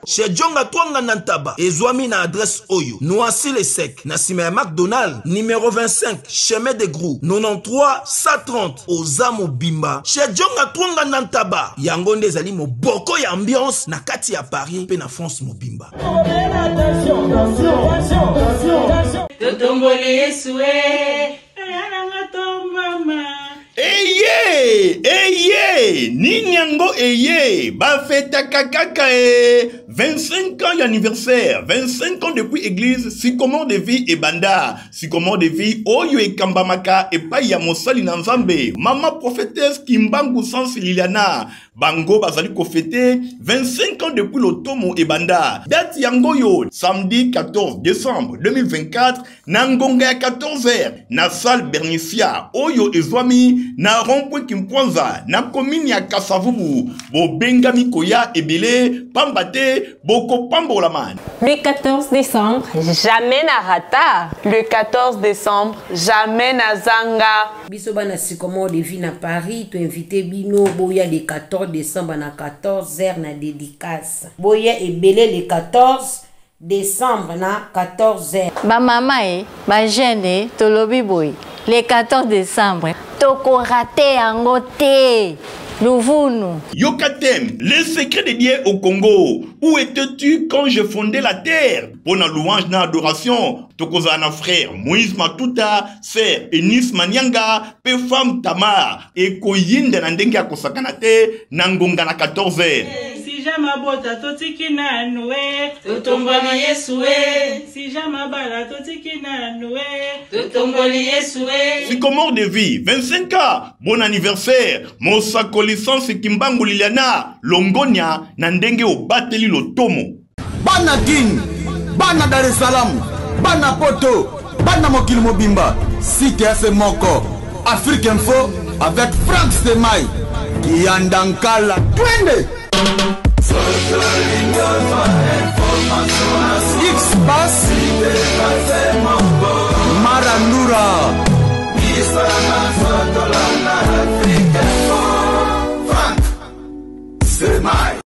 Chez Djonga Twanga Nantaba, Ezwami na adresse Oyo, Noisy les Secs, Nassime McDonald, numéro 25, chemin de Grou, 93 130, Ozamo Bimba. Chez Djonga Twanga Nantaba, Yangonde Zali mo boko ya ambiance, na kati ya Paris, pe na France mo Bimba. Eye, Ninyango Eye, Bafeta Kakaka 25 ans d'anniversaire, 25 ans depuis église, Sycomore de vie et Banda, Sycomore de vie, Oyo et Kambamaka et Paya Mosali Nanzambe, Maman prophétesse Kimbangu Sans Liliana, Bango Bazali Kofete, 25 ans depuis l'Otomo et Banda, date Yangoyo, samedi 14 décembre 2024, Nangonga à 14h, na salle Bernicia, Oyo et Zwami, na Rompwe Kimpwanza, na commune ya Kasavubu, Bo Bengami Koya et Bele, Pambate, Boko Pambolaman. Le 14 décembre, jamais na rata. Le 14 décembre, jamais na zanga. Bisoba na Sycomore de vie na Paris, tu invité Bino, Boya le 14 décembre na 14h na dédicace. Boya et Belé le 14 décembre na 14h. Ba mama ba jeune tolobi boy. Le 14 décembre, toko raté yango te. Louvounou. Yokatem, le secret de Dieu au Congo. Où étais-tu quand je fondais la terre? Pour la louange na adoration, Tokozana frère, Moïse Matuta, sœur Enis Manyanga, pe femme Tamar, et Koyinde Nandenga Kosakanate, Nangonga na 14h. Si jamabota totiki na noue, totomboli Yesue. Si jamabala totiki na noue, totomboli Yesue. Sycomore de vie, 25 ans, bon anniversaire, Mosako licence Kimbangu Liliana, Longonia, Nandenge au Bateli Lotomo. Bana King, Bana Dar es Salaam, Bana Poto, Bana Mokil Mobimba, CTF Moko, Afrique Info, avec Frank Stemai, Yandankala, Twende. X-Bass, Marandura, Frank Stemai.